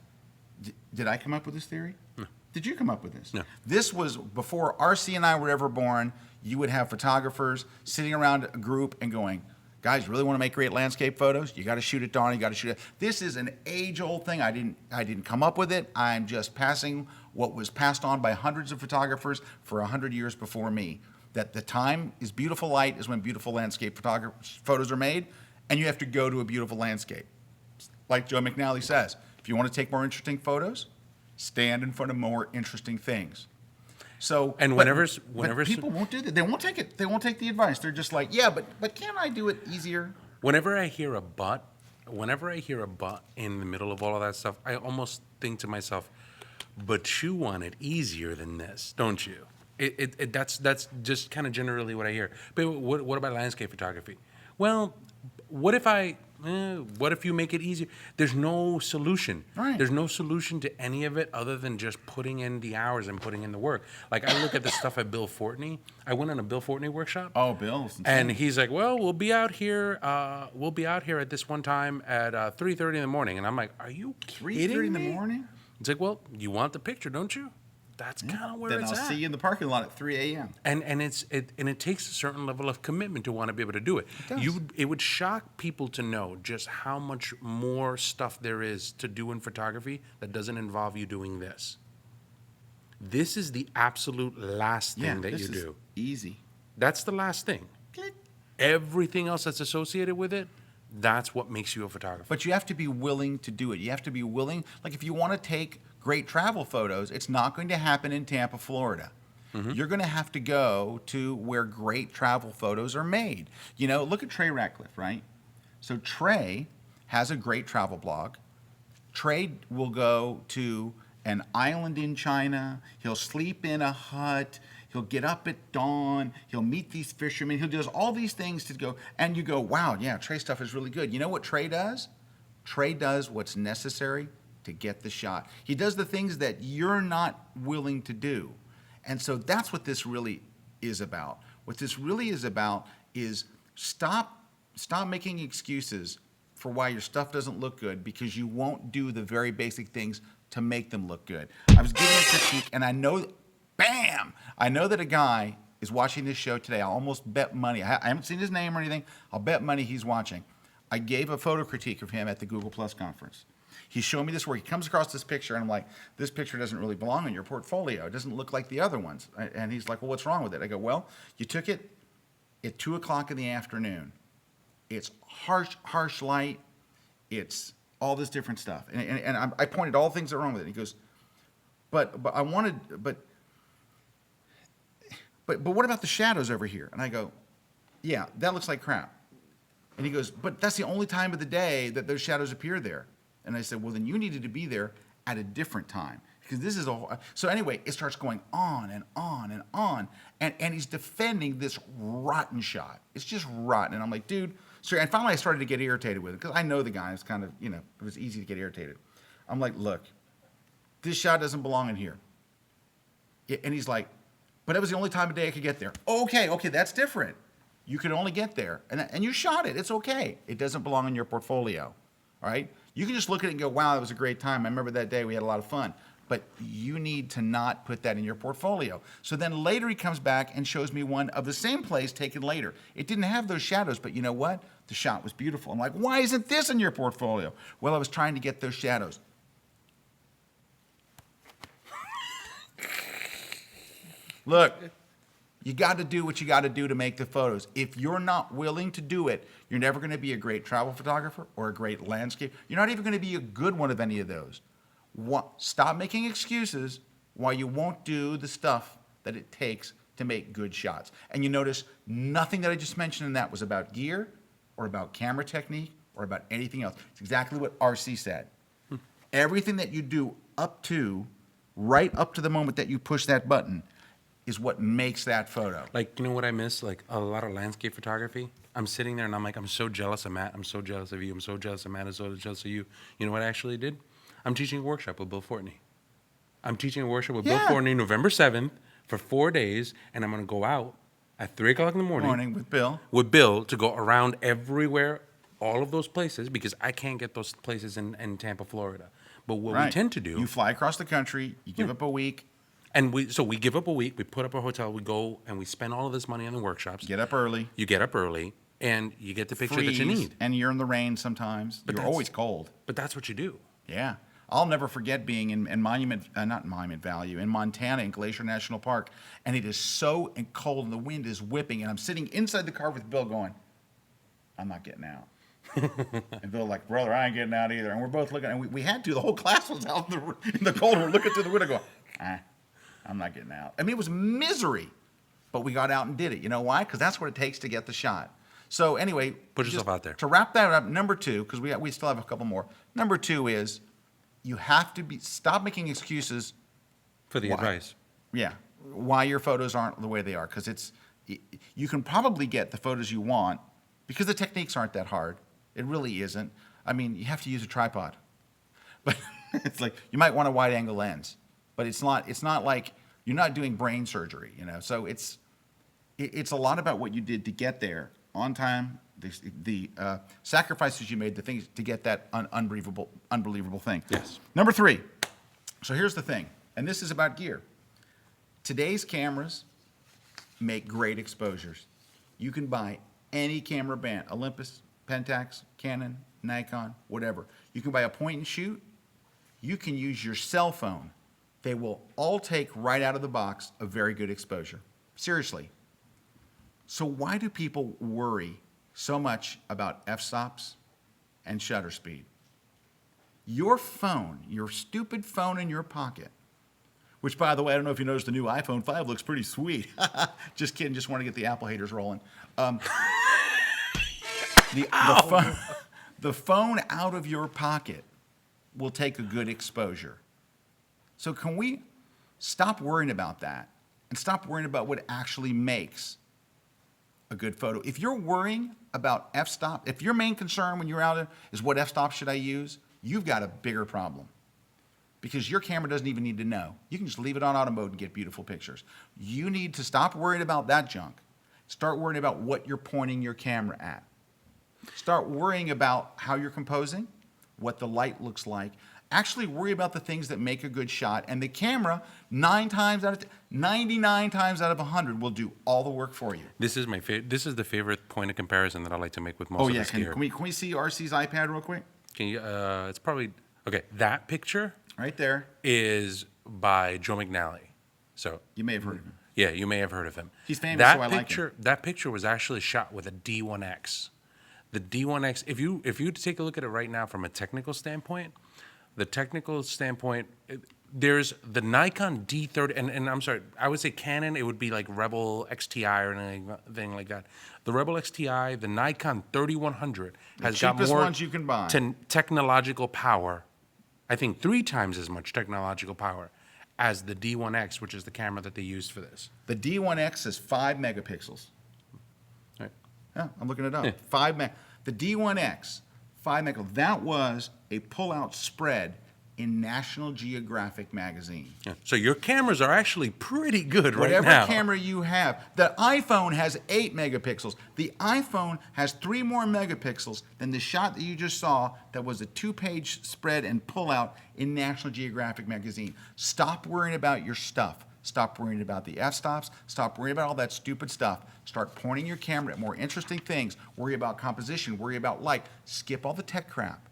did I come up with this theory? No. Did you come up with this? No. This was before RC and I were ever born. You would have photographers sitting around a group and going, guys, really want to make great landscape photos? You got to shoot at dawn. You got to shoot it. This is an age-old thing. I didn't come up with it. I'm just passing what was passed on by hundreds of photographers for 100 years before me. That the time is beautiful light is when beautiful landscape photos are made, and you have to go to a beautiful landscape. Like Joe McNally says, if you want to take more interesting photos, stand in front of more interesting things. So, And but whenever people won't do that. They won't take it. They won't take the advice. They're just like, yeah, but can't I do it easier? Whenever I hear a but in the middle of all of that stuff, I almost think to myself, but you want it easier than this, don't you? That's just kind of generally what I hear. But what about landscape photography? Well, what if you make it easier? There's no solution. Right. There's no solution to any of it other than just putting in the hours and putting in the work. Like I look at the stuff at Bill Fortney. I went on a Bill Fortney workshop. Oh, Bill. And he's like, well, we'll be out here at this one time at 3:30 in the morning. And I'm like, are you kidding 3:30 in the me? morning? It's like, well, you want the picture, don't you? That's kind of where Then it's I'll at. see you in the parking lot at 3 a.m. And it takes a certain level of commitment to want to be able to do it. does. It would shock people to know just how much more stuff there is to do in photography that doesn't involve you doing this. This is the absolute last thing that this you is do. easy. That's the last thing. Click. Everything else that's associated with it, that's what makes you a photographer. But you have to be willing to do it. You have to be willing. Like if you want to take great travel photos, it's not going to happen in Tampa, Florida. You're going to have to go to where great travel photos are made. You know, look at Trey Ratcliffe, right? So Trey has a great travel blog. Trey will go to an island in China. He'll sleep in a hut. He'll get up at dawn. He'll meet these fishermen. He'll do all these things to go. And you go, wow, yeah, Trey stuff is really good. You know what Trey does? Trey does what's necessary to get the shot. He does the things that you're not willing to do. And so that's what this really is about. What this really is about is stop making excuses for why your stuff doesn't look good because you won't do the very basic things to make them look good. I was giving a critique, and I know, bam! I know that a guy is watching this show today. I almost bet money. I haven't seen his name or anything. I'll bet money he's watching. I gave a photo critique of him at the Google Plus conference. He showed me this work. He comes across this picture, and I'm like, this picture doesn't really belong in your portfolio. It doesn't look like the other ones. And he's like, well, what's wrong with it? I go, well, you took it at 2 o'clock in the afternoon. It's harsh light. It's all this different stuff. And I pointed all the things that are wrong with it. He goes, but what about the shadows over here? And I go, yeah, that looks like crap. And he goes, but that's the only time of the day that those shadows appear there. And I said, well, then you needed to be there at a different time. Because this is a whole... So anyway, it starts going on and on and on. And he's defending this rotten shot. It's just rotten. And I'm like, dude... So, and finally I started to get irritated with it. Because I know the guy. It's kind of, it was easy to get irritated. I'm like, look, this shot doesn't belong in here. And he's like, but it was the only time of day I could get there. Okay, that's different. You could only get there. And you shot it. It's okay. It doesn't belong in your portfolio. All right? You can just look at it and go, wow, that was a great time. I remember that day. We had a lot of fun. But you need to not put that in your portfolio. So then later he comes back and shows me one of the same place taken later. It didn't have those shadows, but you know what? The shot was beautiful. I'm like, why isn't this in your portfolio? Well, I was trying to get those shadows. Look, you got to do what you got to do to make the photos. If you're not willing to do it, you're never going to be a great travel photographer or a great landscape. You're not even going to be a good one of any of those. Stop making excuses why you won't do the stuff that it takes to make good shots. And you notice nothing that I just mentioned in that was about gear or about camera technique or about anything else. It's exactly what RC said. Everything that you do right up to the moment that you push that button is what makes that photo. Like, you know what I miss? Like, a lot of landscape photography. I'm sitting there and I'm like, I'm so jealous of Matt. I'm so jealous of you. I'm so jealous of Matt. I'm so jealous of you. You know what I actually did? I'm teaching a workshop with Bill Fortney. Bill Fortney November 7th for 4 days, and I'm going to go out at 3 o'clock in the morning. With Bill. With Bill to go around everywhere, all of those places, because I can't get those places in Tampa, Florida. But what we tend to do... You fly across the country, you give up a week. And we give up a week, we put up a hotel, we go, and we spend all of this money on the workshops. Get up early. You get up early, and you get the picture that you need. And you're in the rain sometimes. You're always cold. But that's what you do. Yeah. I'll never forget being in Montana in Glacier National Park, and it is so cold and the wind is whipping, and I'm sitting inside the car with Bill going, I'm not getting out. And Bill like, brother, I ain't getting out either. And we're both looking, and we had to, the whole class was out in the cold, and we're looking through the window going, I'm not getting out. I mean, it was misery, but we got out and did it. You know why? Because that's what it takes to get the shot. So anyway. Put yourself out there. To wrap that up, number 2, because we still have a couple more. Number 2 is, you have to stop making excuses for the advice. Yeah, why your photos aren't the way they are, because you can probably get the photos you want because the techniques aren't that hard. It really isn't. I mean, you have to use a tripod, but it's like you might want a wide-angle lens, but it's not like you're not doing brain surgery, So it's a lot about what you did to get there on time. The sacrifices you made, the things to get that unbelievable thing. Yes. Number 3. So here's the thing, and this is about gear. Today's cameras make great exposures. You can buy any camera brand, Olympus, Pentax, Canon, Nikon, whatever. You can buy a point and shoot. You can use your cell phone. They will all take right out of the box a very good exposure. Seriously. So why do people worry so much about f-stops and shutter speed? Your phone, your stupid phone in your pocket, which, by the way, I don't know if you noticed, the new iPhone 5 looks pretty sweet. Just kidding, just want to get the Apple haters rolling. The phone out of your pocket will take a good exposure. So can we stop worrying about that and stop worrying about what actually makes a good photo? If you're worrying about f-stop, if your main concern when you're out there is what f-stop should I use, you've got a bigger problem, because your camera doesn't even need to know. You can just leave it on auto mode and get beautiful pictures. You need to stop worrying about that junk. Start worrying about what you're pointing your camera at. Start worrying about how you're composing, what the light looks like, Actually worry about the things that make a good shot, and the camera 99 times out of 100 will do all the work for you. This is my favorite. This is the favorite point of comparison that I like to make with most Oh of yeah, this gear. can we see RC's iPad real quick? Can you? It's probably okay. That picture Right there. is by Joe McNally. So You may have heard of him. yeah, you may have heard of him. He's famous, That so I like him. picture, that picture was actually shot with a D1X. The D1X. If you take a look at it right now from a technical standpoint, there's the Nikon D30, and I'm sorry, I would say Canon. It would be like Rebel XTI or anything like that. The Rebel XTI, the Nikon 3100 has got cheapest more ones you can buy. technological power. I think 3 times as much technological power as the D1X, which is the camera that they used for this. The D1X is 5 megapixels. Right. Yeah, I'm looking it up. Yeah. The D1X, 5 megapixels. That was a pull-out spread in National Geographic magazine. Yeah. So your cameras are actually pretty good right Whatever now. camera you have, the iPhone has 8 megapixels. The iPhone has 3 more megapixels than the shot that you just saw that was a 2-page spread and pullout in National Geographic magazine. Stop worrying about your stuff. Stop worrying about the f-stops. Stop worrying about all that stupid stuff. Start pointing your camera at more interesting things. Worry about composition. Worry about light. Skip all the tech crap.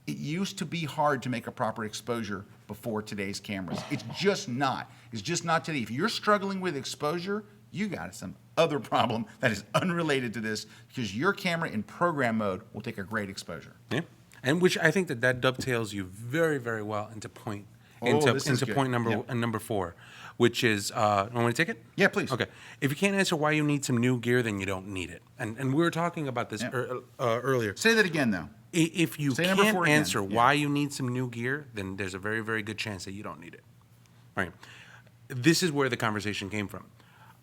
It used to be hard to make a proper exposure before today's cameras. It's just not. It's just not today. If you're struggling with exposure, you got some other problem that is unrelated to this, because your camera in program mode will take a great exposure. Yeah. And which I think that dovetails you very, very well into this is good. point number Yep. number 4, which is want me to take it? Yeah, please. Okay. If you can't answer why you need some new gear, then you don't need it. And we were talking about this Yep. earlier. Say that again, though. If you Say number can't 4 again. answer Yeah. why you need some new gear, then there's a very, very good chance that you don't need it. All right. This is where the conversation came from.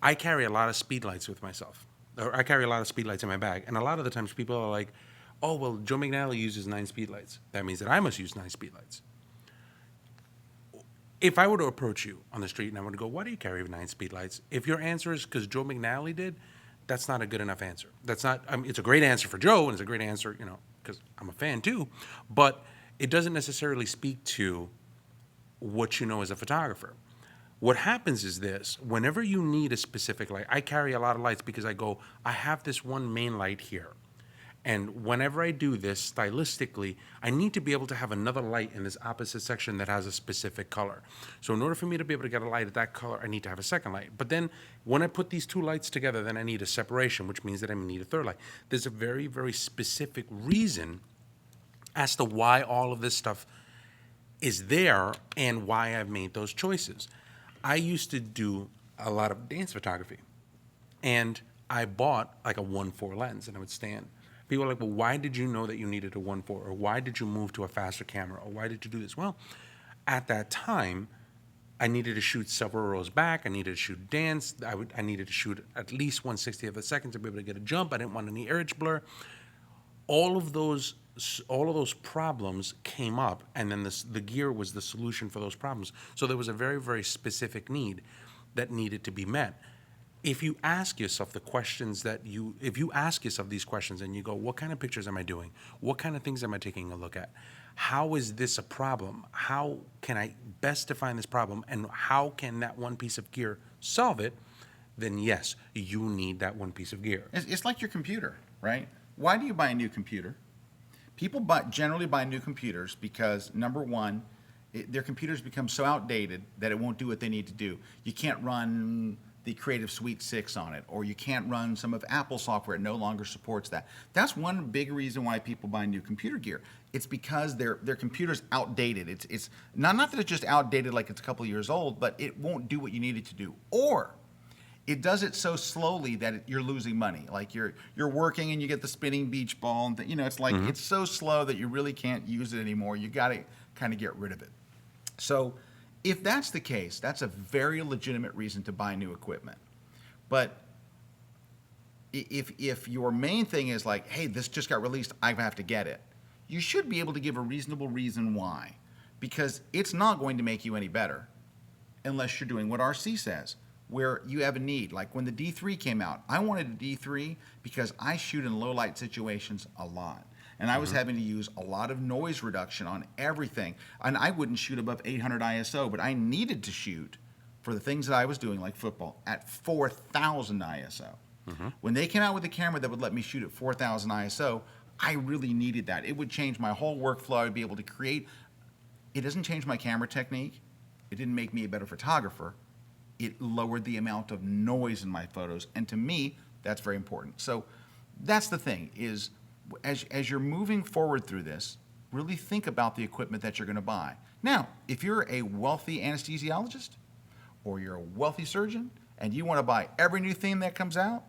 I carry a lot of speed lights with myself. Or I carry a lot of speed lights in my bag. And a lot of the times people are like, oh, well, Joe McNally uses 9 speed lights. That means that I must use 9 speed lights. If I were to approach you on the street and I were to go, why do you carry 9 speed lights? If your answer is because Joe McNally did, that's not a good enough answer. That's not, I mean, it's a great answer for Joe, and it's a great answer, because I'm a fan too, but it doesn't necessarily speak to what you know as a photographer. What happens is this: whenever you need a specific light, I carry a lot of lights because I have this one main light here. And whenever I do this stylistically, I need to be able to have another light in this opposite section that has a specific color. So in order for me to be able to get a light of that color, I need to have a second light. But then when I put these 2 lights together, then I need a separation, which means that I need a third light. There's a very, very specific reason as to why all of this stuff is there and why I've made those choices. I used to do a lot of dance photography, and I bought like a 1.4 lens, and I would stand. People are like, well, why did you know that you needed a 1.4? Or why did you move to a faster camera? Or why did you do this? Well, at that time, I needed to shoot several rows back. I needed to shoot dance. I needed to shoot at least 1/60 of a second to be able to get a jump. I didn't want any edge blur. All of those problems came up, and then the gear was the solution for those problems. So there was a very, very specific need that needed to be met. If you ask yourself if you ask yourself these questions and you go, what kind of pictures am I doing? What kind of things am I taking a look at? How is this a problem? How can I best define this problem? And how can that one piece of gear solve it? Then yes, you need that one piece of gear. It's like your computer, right? Why do you buy a new computer? People generally buy new computers because, number one, their computers become so outdated that it won't do what they need to do. You can't run the Creative Suite 6 on it, or you can't run some of Apple software. It no longer supports that. That's one big reason why people buy new computer gear. It's because their computer's outdated. It's not that it's just outdated like it's a couple of years old, but it won't do what you need it to do. Or it does it so slowly that you're losing money. Like you're working and you get the spinning beach ball, and it's like it's so slow that you really can't use it anymore. You got to kind of get rid of it. So if that's the case, that's a very legitimate reason to buy new equipment. But if your main thing is like, hey, this just got released, I have to get it, you should be able to give a reasonable reason why, because it's not going to make you any better unless you're doing what RC says, where you have a need. Like when the D3 came out, I wanted a D3 because I shoot in low light situations a lot. and I was having to use a lot of noise reduction on everything. And I wouldn't shoot above 800 ISO, but I needed to shoot for the things that I was doing, like football, at 4,000 ISO. When they came out with a camera that would let me shoot at 4,000 ISO, I really needed that. It would change my whole workflow. I'd be able to create. It doesn't change my camera technique. It didn't make me a better photographer. It lowered the amount of noise in my photos. And to me, that's very important. So that's the thing is, as you're moving forward through this, really think about the equipment that you're going to buy. Now, if you're a wealthy anesthesiologist or you're a wealthy surgeon and you want to buy every new thing that comes out,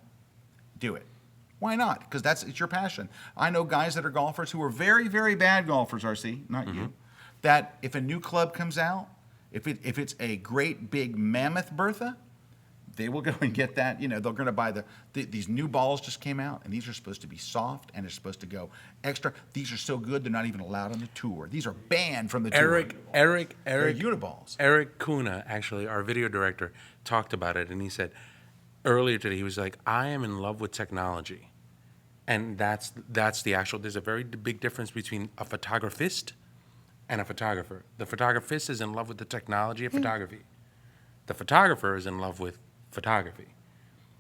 do it. Why not? Because it's your passion. I know guys that are golfers who are very, very bad golfers, RC, not you, that if a new club comes out, if it's a great big mammoth Bertha, they will go and get that. You know, they're going to buy these new balls just came out, and these are supposed to be soft, and they're supposed to go extra. These are so good, they're not even allowed on the tour. These are banned from the tour. Eric, they're uniballs. Eric Kuna, actually, our video director, talked about it, and he said earlier today, he was like, I am in love with technology. And that's the actual, there's a very big difference between a photographist and a photographer. The photographist is in love with the technology of photography. The photographer is in love with photography.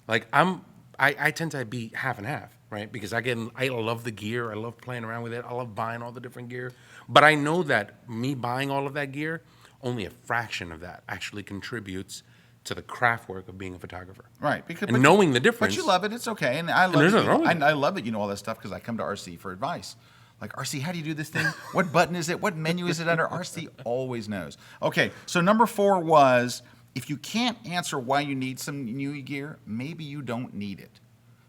Like I tend to be half and half, right? Because I love the gear, I love playing around with it, I love buying all the different gear. But I know that me buying all of that gear, only a fraction of that actually contributes to the craft work of being a photographer. Right. And knowing the difference. But you love it, it's okay. And I love there's it. nothing wrong with it. I love it, you know, all that stuff, because I come to RC for advice. Like, RC, how do you do this thing? What button is it? What menu is it under? RC always knows. Okay, so number 4 was, if you can't answer why you need some new gear, maybe you don't need it.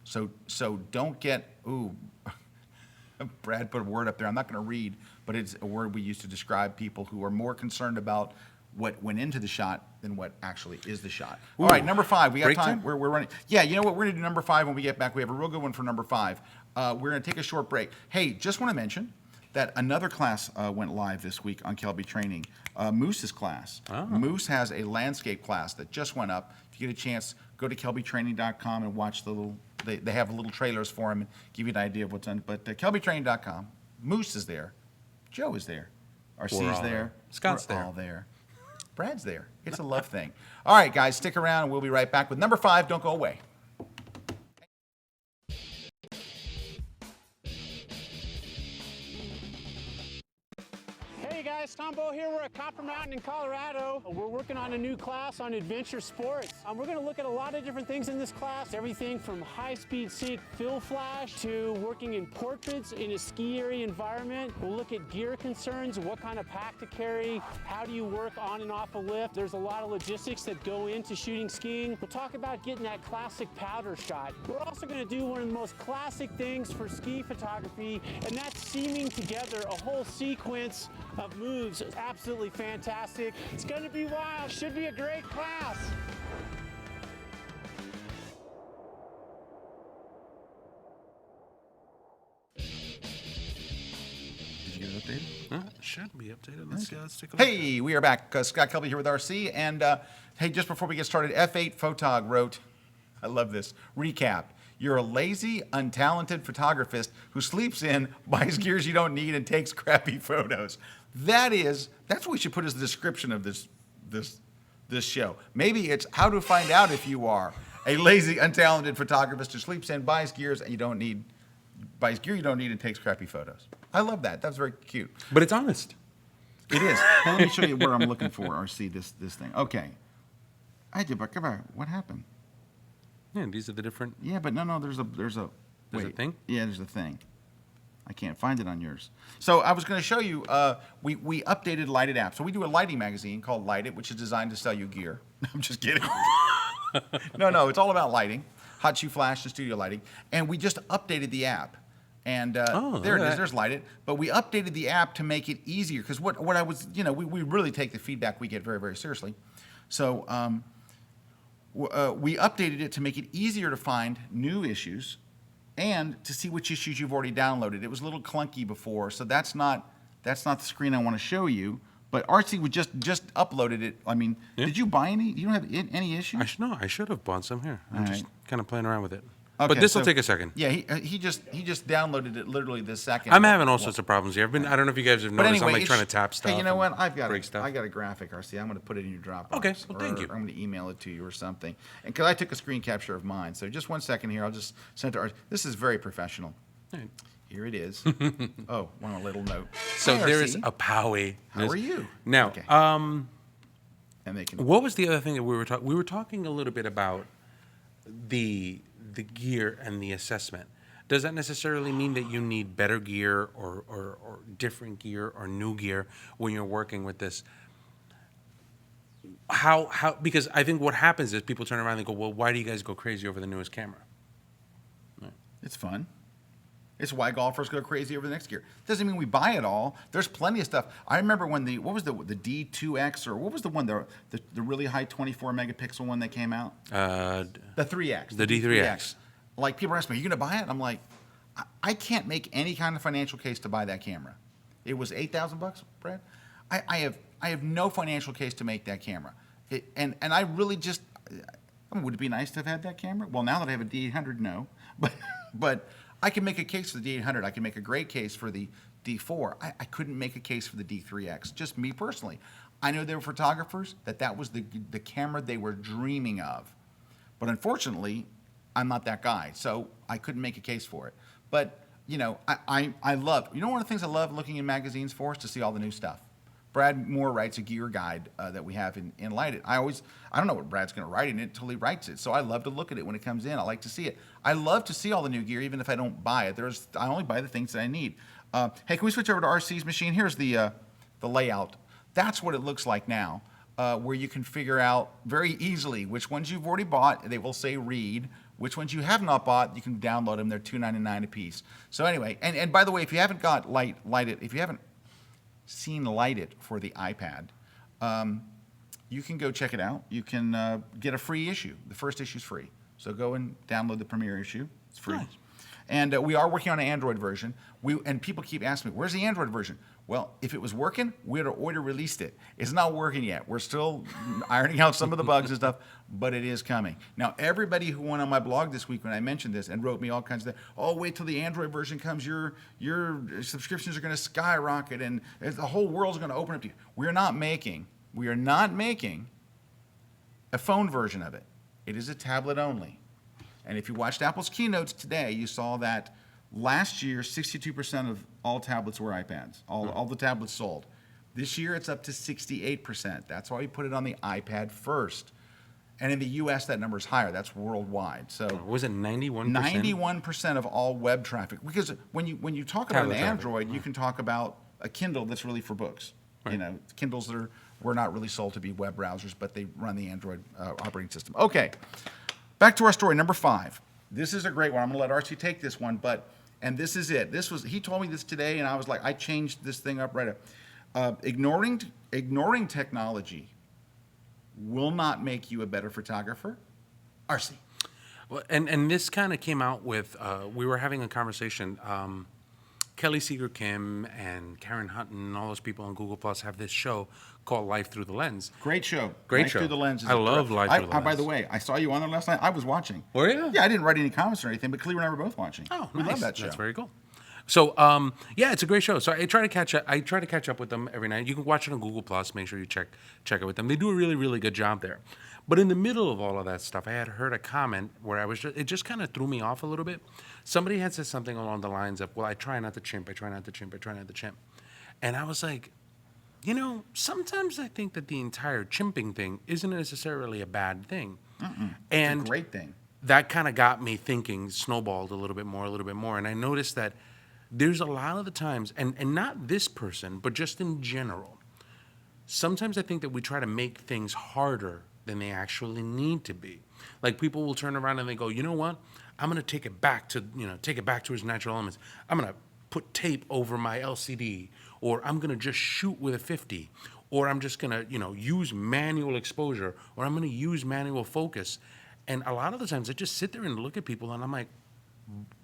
So don't get, Brad put a word up there I'm not going to read, but it's a word we use to describe people who are more concerned about what went into the shot than what actually is the shot. All right, number 5. We got Break time. time? We're running. Yeah, you know what? We're going to do number 5 when we get back. We have a real good one for number 5. We're going to take a short break. Hey, just want to mention that another class went live this week on Kelby Training. Moose's class. Oh. Moose has a landscape class that just went up. If you get a chance, go to kelbytraining.com and watch the little. They have little trailers for him and give you an idea of what's on. But kelbytraining.com. Moose is there. Joe is there. RC's there. Scott's We're there. all there. Brad's there. It's a love thing. All right, guys, stick around, and we'll be right back with number 5. Don't go away. Hey guys, Tom Bow here. We're at Copper Mountain in Colorado. We're working on a new class on adventure sports. We're going to look at a lot of different things in this class. Everything from high-speed sync fill flash to working in portraits in a ski area environment. We'll look at gear concerns, what kind of pack to carry, how do you work on and off a lift. There's a lot of logistics that go into shooting skiing. We'll talk about getting that classic powder shot. We're also going to do one of the most classic things for ski photography, and that's seaming together a whole sequence of moves. It's absolutely fantastic. It's going to be wild. Should be a great class. Did you get it updated? It should be updated. Let's take a look. Hey, we are back. Scott Kelby here with RC. And hey, just before we get started, F8 Photog wrote, I love this, recap. You're a lazy, untalented photographist who sleeps in, buys gears you don't need, and takes crappy photos. That's what we should put as the description of this show. Maybe it's how to find out if you are a lazy, untalented photographer who sleeps in, buys gear you don't need, and takes crappy photos. I love that. That's very cute. But it's honest. It is. Let me show you where I'm looking for, or see this thing. Okay. What happened? Yeah, these are the different. Yeah, but no, there's a There's a wait. thing? Yeah, there's a thing. I can't find it on yours. So I was going to show you, we updated Lighted app. So we do a lighting magazine called Light It, which is designed to sell you gear. I'm just kidding. No, it's all about lighting, hot shoe flash and studio lighting. And we just updated the app. And there it is, there's Light It. But we updated the app to make it easier, because what I was, we really take the feedback we get very, very seriously. So we updated it to make it easier to find new issues and to see which issues you've already downloaded. It was a little clunky before, so that's not the screen I want to show you. But RC would just uploaded it. I mean, Did you buy any? You don't have any issues? I should have bought some here. I'm just kind of playing around with it. but Okay, this will so- take a second. Yeah, he just downloaded it literally this second. I'm having all sorts of problems here. I don't know if you guys have But noticed. anyway, I'm like it's- trying to tap stuff. Hey, you know and what? I break stuff. got a graphic, RC. I'm going to put it in your Dropbox. Okay, well, thank or you. I'm going to email it to you or something. And because I took a screen capture of mine, so just 1 second here. I'll just send it to RC. This is very professional. All right. Here it is. Oh, one little note. So Hi, there RC. is a Powie. How are you? Now, Okay. And they can. what was the other thing that we were talking? We were talking a little bit about the gear and the assessment. Does that necessarily mean that you need better gear or different gear or new gear when you're working with this? How because I think what happens is people turn around and go, well, why do you guys go crazy over the newest camera? It's fun. It's why golfers go crazy over the next gear. Doesn't mean we buy it all. There's plenty of stuff. I remember when what was the D2X, or what was the one, the really high 24 megapixel one that came out? The 3X. The D3X. Like, people ask me, are you going to buy it? I'm like, I can't make any kind of financial case to buy that camera. It was $8,000, Brad. I have no financial case to make that camera. And I really just, would it be nice to have had that camera? Well, now that I have a D800, no. But I can make a case for the D800. I can make a great case for the D4. I couldn't make a case for the D3X, just me personally. I know there were photographers that was the camera they were dreaming of. But unfortunately, I'm not that guy, so I couldn't make a case for it. But, you know, I love, you know, one of the things I love looking in magazines for is to see all the new stuff. Brad Moore writes a gear guide that we have in Light It. I don't know what Brad's going to write in it until he writes it. So I love to look at it when it comes in. I like to see it. I love to see all the new gear, even if I don't buy it. I only buy the things that I need. Hey, can we switch over to RC's machine? Here's the layout. That's what it looks like now, where you can figure out very easily which ones you've already bought. They will say read. Which ones you have not bought, you can download them. They're $2.99 a piece. So anyway, and by the way, if you haven't got Light It, if you haven't seen Light It for the iPad, you can go check it out. You can get a free issue. The first issue is free. So go and download the premiere issue. It's free. Nice. And we are working on an Android version. And people keep asking me, where's the Android version? Well, if it was working, we'd have already released it. It's not working yet. We're still ironing out some of the bugs and stuff, but it is coming. Now, everybody who went on my blog this week when I mentioned this and wrote me all kinds of things, oh, wait till the Android version comes, your subscriptions are going to skyrocket and the whole world's going to open up to you. We are not making a phone version of it. It is a tablet only. And if you watched Apple's keynotes today, you saw that last year, 62% of all tablets were iPads, all the tablets sold. This year, it's up to 68%. That's why we put it on the iPad first. And in the U.S., that number is higher. That's worldwide. So Was it 91%? 91% of all web traffic. Because when you talk about an Tablet traffic, Android, you can talk about a Kindle that's really for books. Right. You know, Kindles were not really sold to be web browsers, but they run the Android operating system. Okay, back to our story, number 5. This is a great one. I'm going to let Archie take this one, and this is it. He told me this today, and I was like, I changed this thing up right up. Ignoring technology will not make you a better photographer. RC. Well, and this kind of came out with, we were having a conversation. Kelly Seeger Kim and Karen Hutton and all those people on Google Plus have this show called Life Through the Lens. Great show. Great Life show. Through the Lens. I love Life Through the Lens. By the way, I saw you on there last night. I was watching. Were you? Yeah, I didn't write any comments or anything, but Cleaver and I were both watching. Oh, we nice. love that show. That's very cool. So, yeah, it's a great show. So I try to catch up with them every night. You can watch it on Google Plus. Make sure you check it with them. They do a really, really good job there. But in the middle of all of that stuff, I had heard a comment where it just kind of threw me off a little bit. Somebody had said something along the lines of, well, I try not to chimp. I try not to chimp. I try not to chimp. And I was like, you know, sometimes I think that the entire chimping thing isn't necessarily a bad thing. And It's a great thing. that kind of got me thinking, snowballed a little bit more. And I noticed that there's a lot of the times, and not this person, but just in general, sometimes I think that we try to make things harder than they actually need to be. Like, people will turn around and they go, you know what? I'm going to take it back to its natural elements. I'm going to put tape over my LCD, or I'm going to just shoot with a 50, or I'm just going to, use manual exposure, or I'm going to use manual focus. And a lot of the times I just sit there and look at people and I'm like,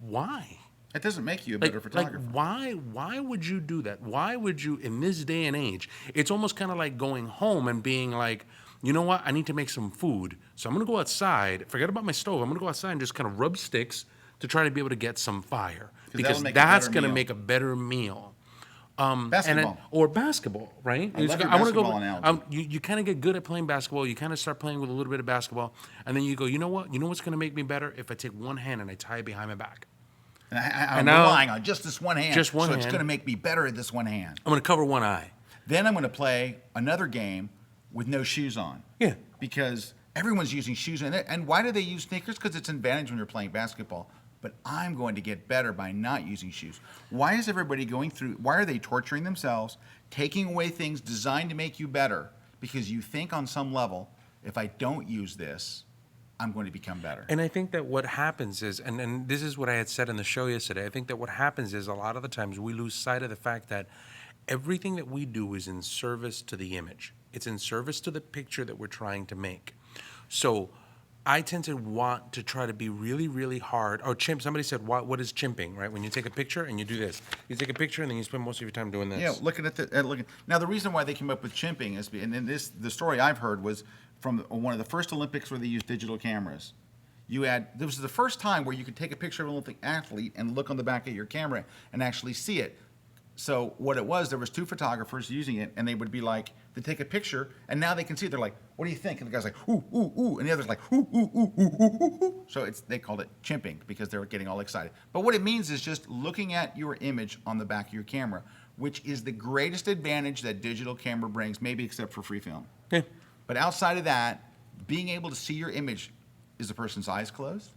why? It doesn't make you a better photographer. Why would you do that? Why would you, in this day and age, it's almost kind of like going home and being like, you know what? I need to make some food. So I'm going to go outside, forget about my stove. I'm going to go outside and just kind of rub sticks to try to be able to get some fire. Because that'll make a that's better going to meal. make a better meal. Basketball. Or basketball, right? I love your wanna basketball analogy. You kind of get good at playing basketball. You kind of start playing with a little bit of basketball. And then you go, you know what? You know what's going to make me better? If I take one hand and I tie it behind my back. And I'm And now- relying on just this one hand. Just one so it's hand. going to make me better at this one hand. I'm going to cover one eye. Then I'm going to play another game with no shoes on. Yeah. Because everyone's using shoes. And why do they use sneakers? Because it's an advantage when you're playing basketball. But I'm going to get better by not using shoes. Why is everybody going through, why are they torturing themselves, taking away things designed to make you better? Because you think on some level, if I don't use this, I'm going to become better. And I think that what happens is, and this is what I had said in the show yesterday, I think that what happens is a lot of the times we lose sight of the fact that everything that we do is in service to the image. It's in service to the picture that we're trying to make. So I tend to want to try to be really, really hard. Oh, somebody said, what is chimping, right? When you take a picture and you do this. You take a picture and then you spend most of your time doing this. Yeah, looking at now the reason why they came up with chimping is, and then the story I've heard was from one of the first Olympics where they used this was the first time where you could take a picture of an Olympic athlete and look on the back of your camera and actually see it. So what it was, there was two photographers using it, and they would be like, they take a picture, and now they can see it. They're like, "What do you think?" And the guy's like, "Ooh, ooh, ooh," and the other's like, "Ooh, ooh, ooh, ooh, ooh, ooh, ooh." So they called it chimping because they were getting all excited. But what it means is just looking at your image on the back of your camera, which is the greatest advantage that digital camera brings, maybe except for free film. Yeah. But outside of that, being able to see your image, is the person's eyes closed?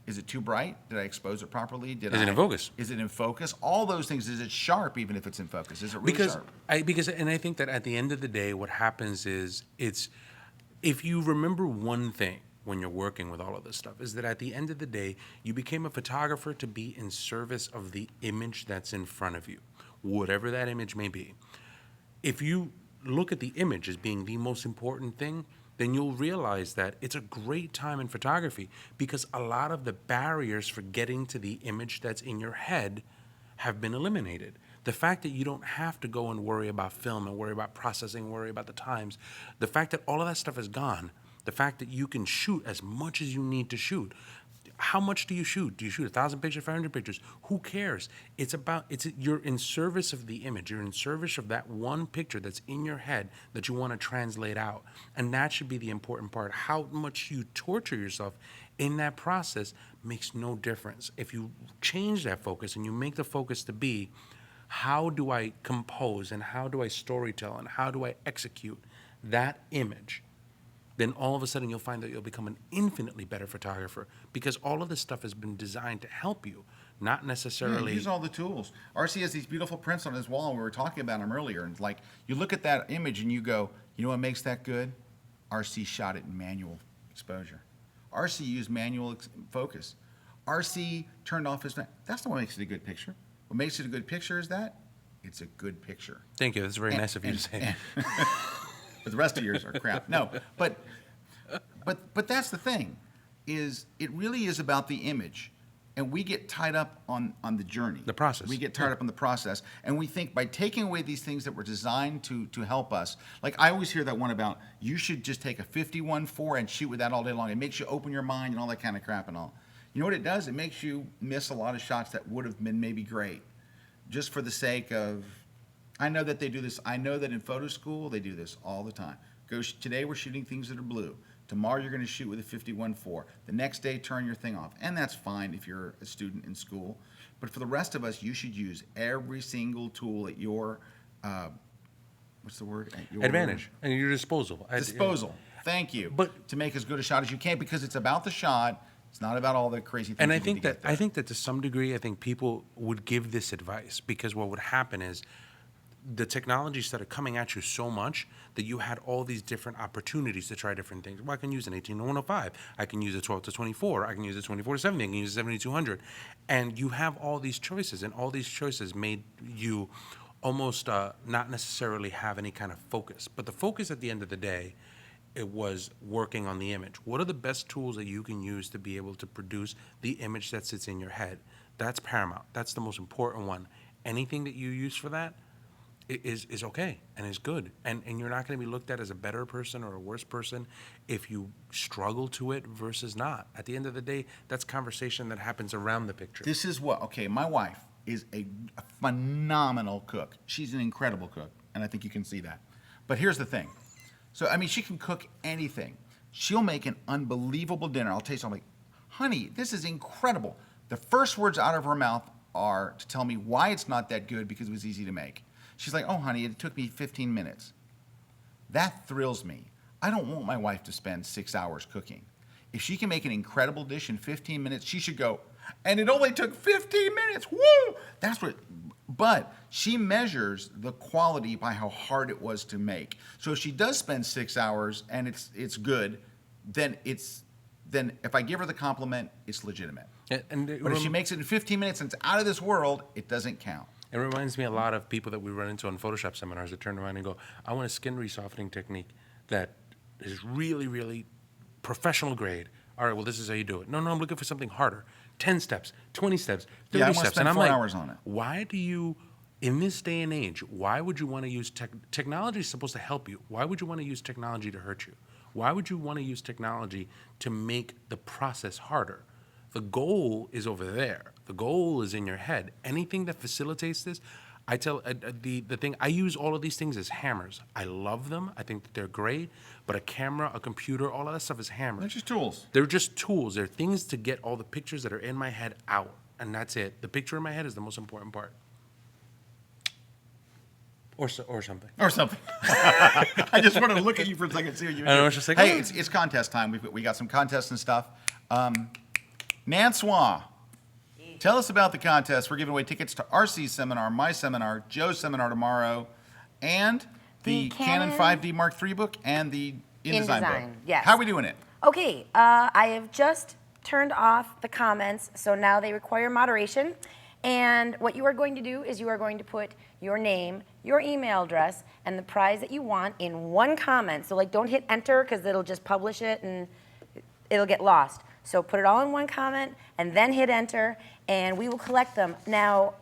Is it too bright? Did I expose it properly? Is it in focus? Is it in focus? All those things. Is it sharp even if it's in focus? Is it really sharp? And I think that at the end of the day, what happens is if you remember one thing when you're working with all of this stuff, is that at the end of the day, you became a photographer to be in service of the image that's in front of you, whatever that image may be. If you look at the image as being the most important thing, then you'll realize that it's a great time in photography because a lot of the barriers for getting to the image that's in your head have been eliminated. The fact that you don't have to go and worry about film and worry about processing, worry about the times, the fact that all of that stuff is gone, the fact that you can shoot as much as you need to shoot. How much do you shoot? Do you shoot 1,000 pictures, 500 pictures? Who cares? You're in service of the image. You're in service of that one picture that's in your head that you want to translate out. And that should be the important part. How much you torture yourself in that process makes no difference. If you change that focus and you make the focus to be, how do I compose and how do I storytell and how do I execute that image? Then all of a sudden you'll find that you'll become an infinitely better photographer because all of this stuff has been designed to help you, not necessarily. Use all the tools. RC has these beautiful prints on his wall, and we were talking about them earlier. And like, you look at that image and you go, you know what makes that good? RC shot it in manual exposure. RC used manual focus. RC turned off his. That's not what makes it a good picture. What makes it a good picture is that it's a good picture. Thank you. That's very nice of you to say. But the rest of yours are crap. No, but that's the thing, is it really is about the image, and we get tied up on the journey, the process. We get tied up on the process, and we think by taking away these things that were designed to help us. Like I always hear that one about you should just take a 51.4 and shoot with that all day long. It makes you open your mind and all that kind of crap and all. You know what it does? It makes you miss a lot of shots that would have been maybe great, just for the sake of. I know that they do this. I know that in photo school, they do this all the time. Today we're shooting things that are blue. Tomorrow you're going to shoot with a 51.4. The next day, turn your thing off. And that's fine if you're a student in school. But for the rest of us, you should use every single tool at your, what's the word? At your advantage. And your disposal. Disposal. Thank you. But to make as good a shot as you can, because it's about the shot. It's not about all the crazy things. And I think that to some degree, I think people would give this advice because what would happen is the technology started coming at you so much that you had all these different opportunities to try different things. Well, I can use an 18-105. I can use a 12-24. I can use a 24-70. I can use a 7200. And you have all these choices, and all these choices made you almost not necessarily have any kind of focus. But the focus at the end of the day, it was working on the image. What are the best tools that you can use to be able to produce the image that sits in your head? That's paramount. That's the most important one. Anything that you use for that, is okay and is good. And you're not going to be looked at as a better person or a worse person if you struggle to it versus not. At the end of the day, that's conversation that happens around the picture. This is what, okay, my wife is a phenomenal cook. She's an incredible cook, and I think you can see that. But here's the thing. So, I mean, she can cook anything. She'll make an unbelievable dinner. I'll taste it. I'm like, honey, this is incredible. The first words out of her mouth are to tell me why it's not that good because it was easy to make. She's like, oh, honey, it took me 15 minutes. That thrills me. I don't want my wife to spend 6 hours cooking. If she can make an incredible dish in 15 minutes, she should go, and it only took 15 minutes. Woo! That's what, but she measures the quality by how hard it was to make. So if she does spend 6 hours and it's good, then if I give her the compliment, it's legitimate. But if she makes it in 15 minutes and it's out of this world, it doesn't count. It reminds me a lot of people that we run into on Photoshop seminars that turn around and go, I want a skin resoftening technique that is really, really professional grade. All right, well, this is how you do it. No, I'm looking for something harder. 10 steps, 20 steps, 30 Yeah, I want to steps. spend And I'm 4 like, hours on it. why do you, in this day and age, why would you want to use technology is supposed to help you. Why would you want to use technology to hurt you? Why would you want to use technology to make the process harder? The goal is over there. The goal is in your head. Anything that facilitates this, I tell the thing, I use all of these things as hammers. I love them. I think that they're great. But a camera, a computer, all of that stuff is hammers. They're just tools. They're just tools. They're things to get all the pictures that are in my head out. And that's it. The picture in my head is the most important part. Or something. Or something. I just wanted to look at you for a second, see what you were I know, doing. it's just like, Hey, oh. it's contest time. We got some contests and stuff. Nansois, tell us about the contest. We're giving away tickets to RC's seminar, my seminar, Joe's seminar tomorrow, and the Canon 5D Mark III book and the InDesign book. Yes. How are we doing it? Okay, I have just turned off the comments, so now they require moderation. And what you are going to do is you are going to put your name, your email address, and the prize that you want in one comment. So like, don't hit enter because it'll just publish it and it'll get lost. So put it all in one comment and then hit enter, and we will collect them. Now,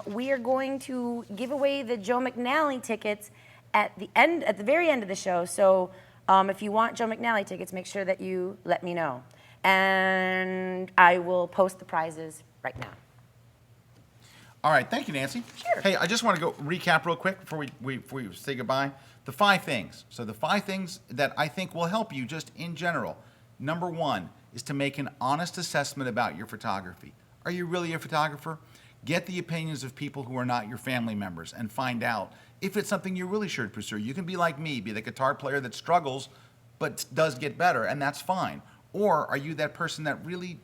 we are going to give away the Joe McNally tickets at the very end of the show. So if you want Joe McNally tickets, make sure that you let me know. And I will post the prizes right now. All right, thank you, Nancy. Sure. Hey, I just want to go recap real quick before we say goodbye. The 5 things. So the 5 things that I think will help you just in general. Number 1 is to make an honest assessment about your photography. Are you really a photographer? Get the opinions of people who are not your family members and find out if it's something you really should pursue. You can be like me, be the guitar player that struggles but does get better, and that's fine. Or are you that person that really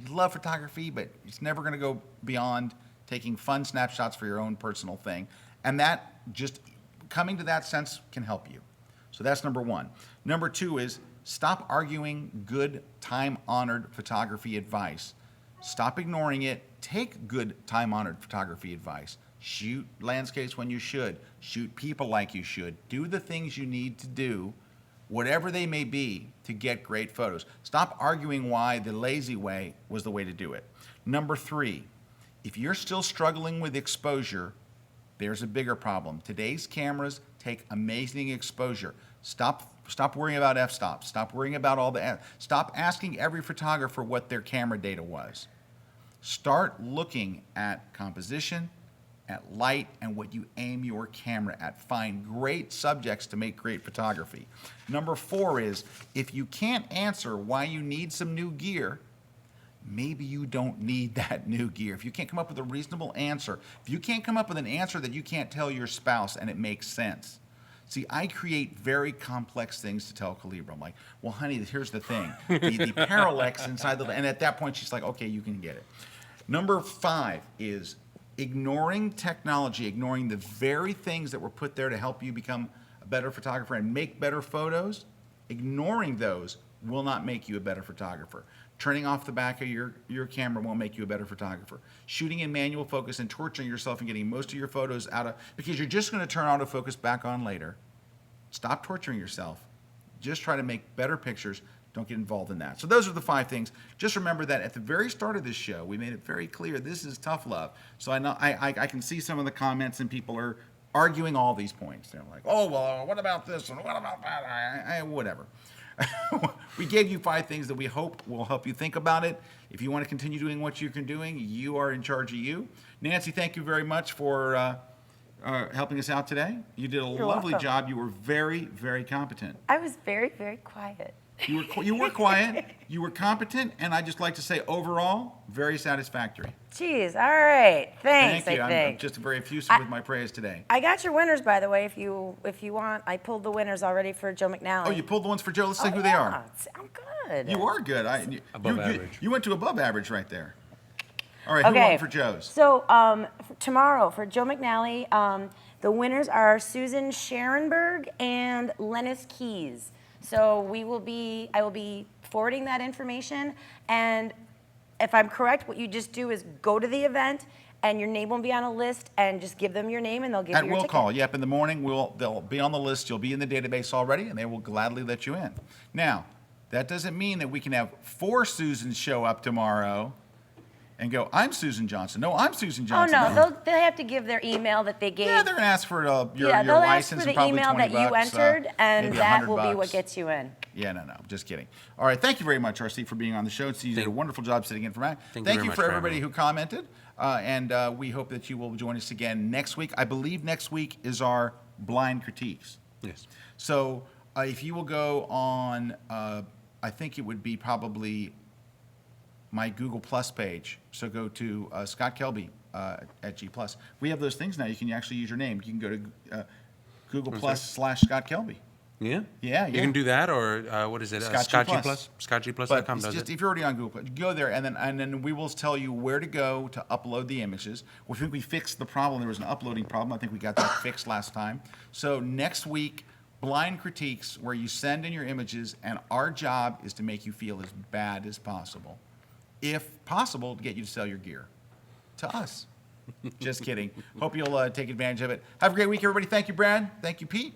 love photography but it's never going to go beyond taking fun snapshots for your own personal thing? And that just coming to that sense can help you. So that's number 1. Number 2 is stop arguing good, time-honored photography advice. Stop ignoring it. Take good, time-honored photography advice. Shoot landscapes when you should. Shoot people like you should. Do the things you need to do, whatever they may be, to get great photos. Stop arguing why the lazy way was the way to do it. Number 3, if you're still struggling with exposure, there's a bigger problem. Today's cameras take amazing exposure. Stop worrying about f-stops. Stop worrying about all the stop asking every photographer what their camera data was. Start looking at composition, at light, and what you aim your camera at. Find great subjects to make great photography. Number 4 is, if you can't answer why you need some new gear, maybe you don't need that new gear. If you can't come up with a reasonable answer, if you can't come up with an answer that you can't tell your spouse and it makes sense. See, I create very complex things to tell Calibra. I'm like, well, honey, here's the thing. The parallax inside and at that point, she's like, okay, you can get it. Number 5 is ignoring technology, ignoring the very things that were put there to help you become a better photographer and make better photos. Ignoring those will not make you a better photographer. Turning off the back of your camera won't make you a better photographer. Shooting in manual focus and torturing yourself and getting most of your photos out of, because you're just going to turn autofocus back on later. Stop torturing yourself. Just try to make better pictures. Don't get involved in that. So those are the 5 things. Just remember that at the very start of this show, we made it very clear this is tough love. So I know I can see some of the comments and people are arguing all these points. They're like, oh, well, what about this and what about that? Whatever. We gave you 5 things that we hope will help you think about it. If you want to continue doing what you're doing, you are in charge of you. Nancy, thank you very much for helping us out today. You did a lovely welcome. job. You were very, very competent. I was very, very quiet. You were quiet, you were competent, and I just like to say overall, very satisfactory. Jeez, all right. Thanks, Thank you. I think. I'm just very effusive with my praise today. I got your winners, by the way, if you want. I pulled the winners already for Joe McNally. Oh, you pulled the ones for Joe. Let's see who they are. I'm good. You are good. Above average. You went to above average right there. All right, who won for Joe's? So tomorrow for Joe McNally, the winners are Susan Sharonberg and Lennis Keys. So I will be forwarding that information, and if I'm correct, what you just do is go to the event, and your name will be on a list, and just give them your name, and they'll give you your Will ticket. call. Yep, in the morning, they'll be on the list. You'll be in the database already, and they will gladly let you in. Now, that doesn't mean that we can have 4 Susans show up tomorrow and go, I'm Susan Johnson. No, I'm Susan Oh, Johnson. no, they'll have to give their email that they gave. Yeah, they're going to ask for your they'll ask license for and the probably email that $20, you entered, and maybe that will be $100. what gets you in. Yeah, no, just kidding. All right, thank you very much, RC, for being on the show. You did a wonderful job sitting in for Matt. Thank you very you much for for everybody having who commented, and we hope that you will join us again next week. I believe next week is our blind critiques. Yes. So if you will go on, I think it would be probably my Google Plus page. So go to Scott Kelby at G Plus. We have those things now. You can actually use your name. You can go to Google Plus / Scott Kelby. Yeah? Yeah. You can do that, or what is it? Scott G+. ScottGplus.com But does just it. if you're already on Google, go there, and then we will tell you where to go to upload the images. We think we fixed the problem. There was an uploading problem. I think we got that fixed last time. So next week, blind critiques, where you send in your images, and our job is to make you feel as bad as possible. If possible, to get you to sell your gear to us. Just kidding. Hope you'll take advantage of it. Have a great week, everybody. Thank you, Brad. Thank you, Pete.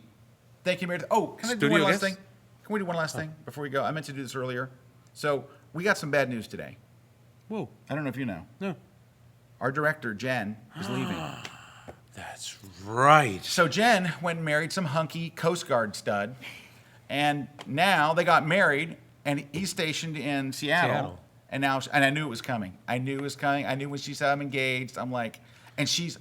Thank you, Meredith. Oh, can I do one last thing? Can we do one last thing before we go? I meant to do this earlier. So we got some bad news today. Whoa. I don't know if you know. No. Our director, Jen, is leaving. That's right. So Jen went and married some hunky Coast Guard stud, and now they got married, and he's stationed in Seattle. And I knew it was coming. I knew when she said I'm engaged, I'm like, and she's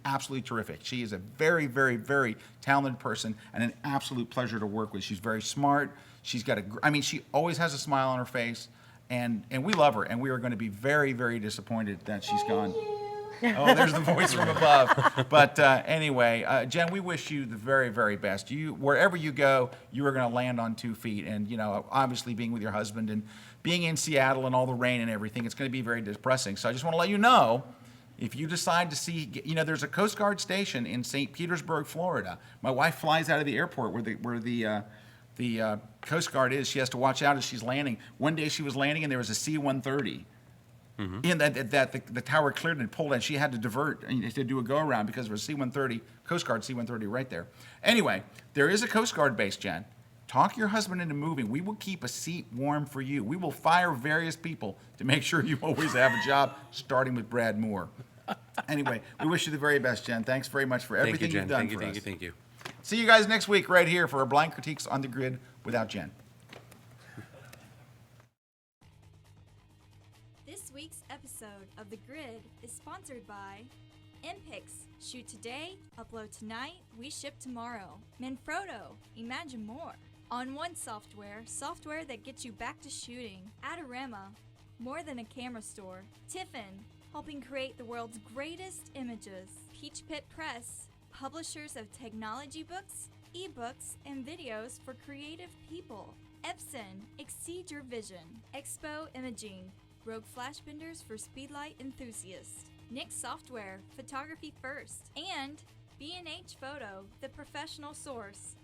absolutely terrific. She is a very, very, very talented person and an absolute pleasure to work with. She's very smart. She's got she always has a smile on her face, and we love her. And we are going to be very, very disappointed that she's gone. Oh, there's the voice from above. But anyway, Jen, we wish you the very, very best. Wherever you go, you are going to land on 2 feet. And, obviously being with your husband and being in Seattle and all the rain and everything, it's going to be very depressing. So I just want to let you know, if you decide to see, there's a Coast Guard station in St. Petersburg, Florida. My wife flies out of the airport where the Coast Guard is. She has to watch out as she's landing. One day she was landing and there was a C-130. Mm-hmm. And the tower cleared and pulled, and she had to divert and to do a go around because there was a C-130, Coast Guard C-130 right there. Anyway, there is a Coast Guard base, Jen. Talk your husband into moving. We will keep a seat warm for you. We will fire various people to make sure you always have a job, starting with Brad Moore. Anyway, we wish you the very best, Jen. Thanks very much for everything you've done for us. Thank you. See you guys next week right here for our Blind Critiques on the Grid without Jen. This week's episode of The Grid is sponsored by MPix. Shoot today, upload tonight, we ship tomorrow. Manfrotto, imagine more. On One Software that gets you back to shooting. Adorama, more than a camera store. Tiffin, helping create the world's greatest images. Peach Pit Press, publishers of technology books, ebooks, and videos for creative people. Epson, exceed your vision. Expo Imaging, Rogue Flash Benders for speedlight enthusiasts. Nix Software, photography first. And B&H Photo, the professional source.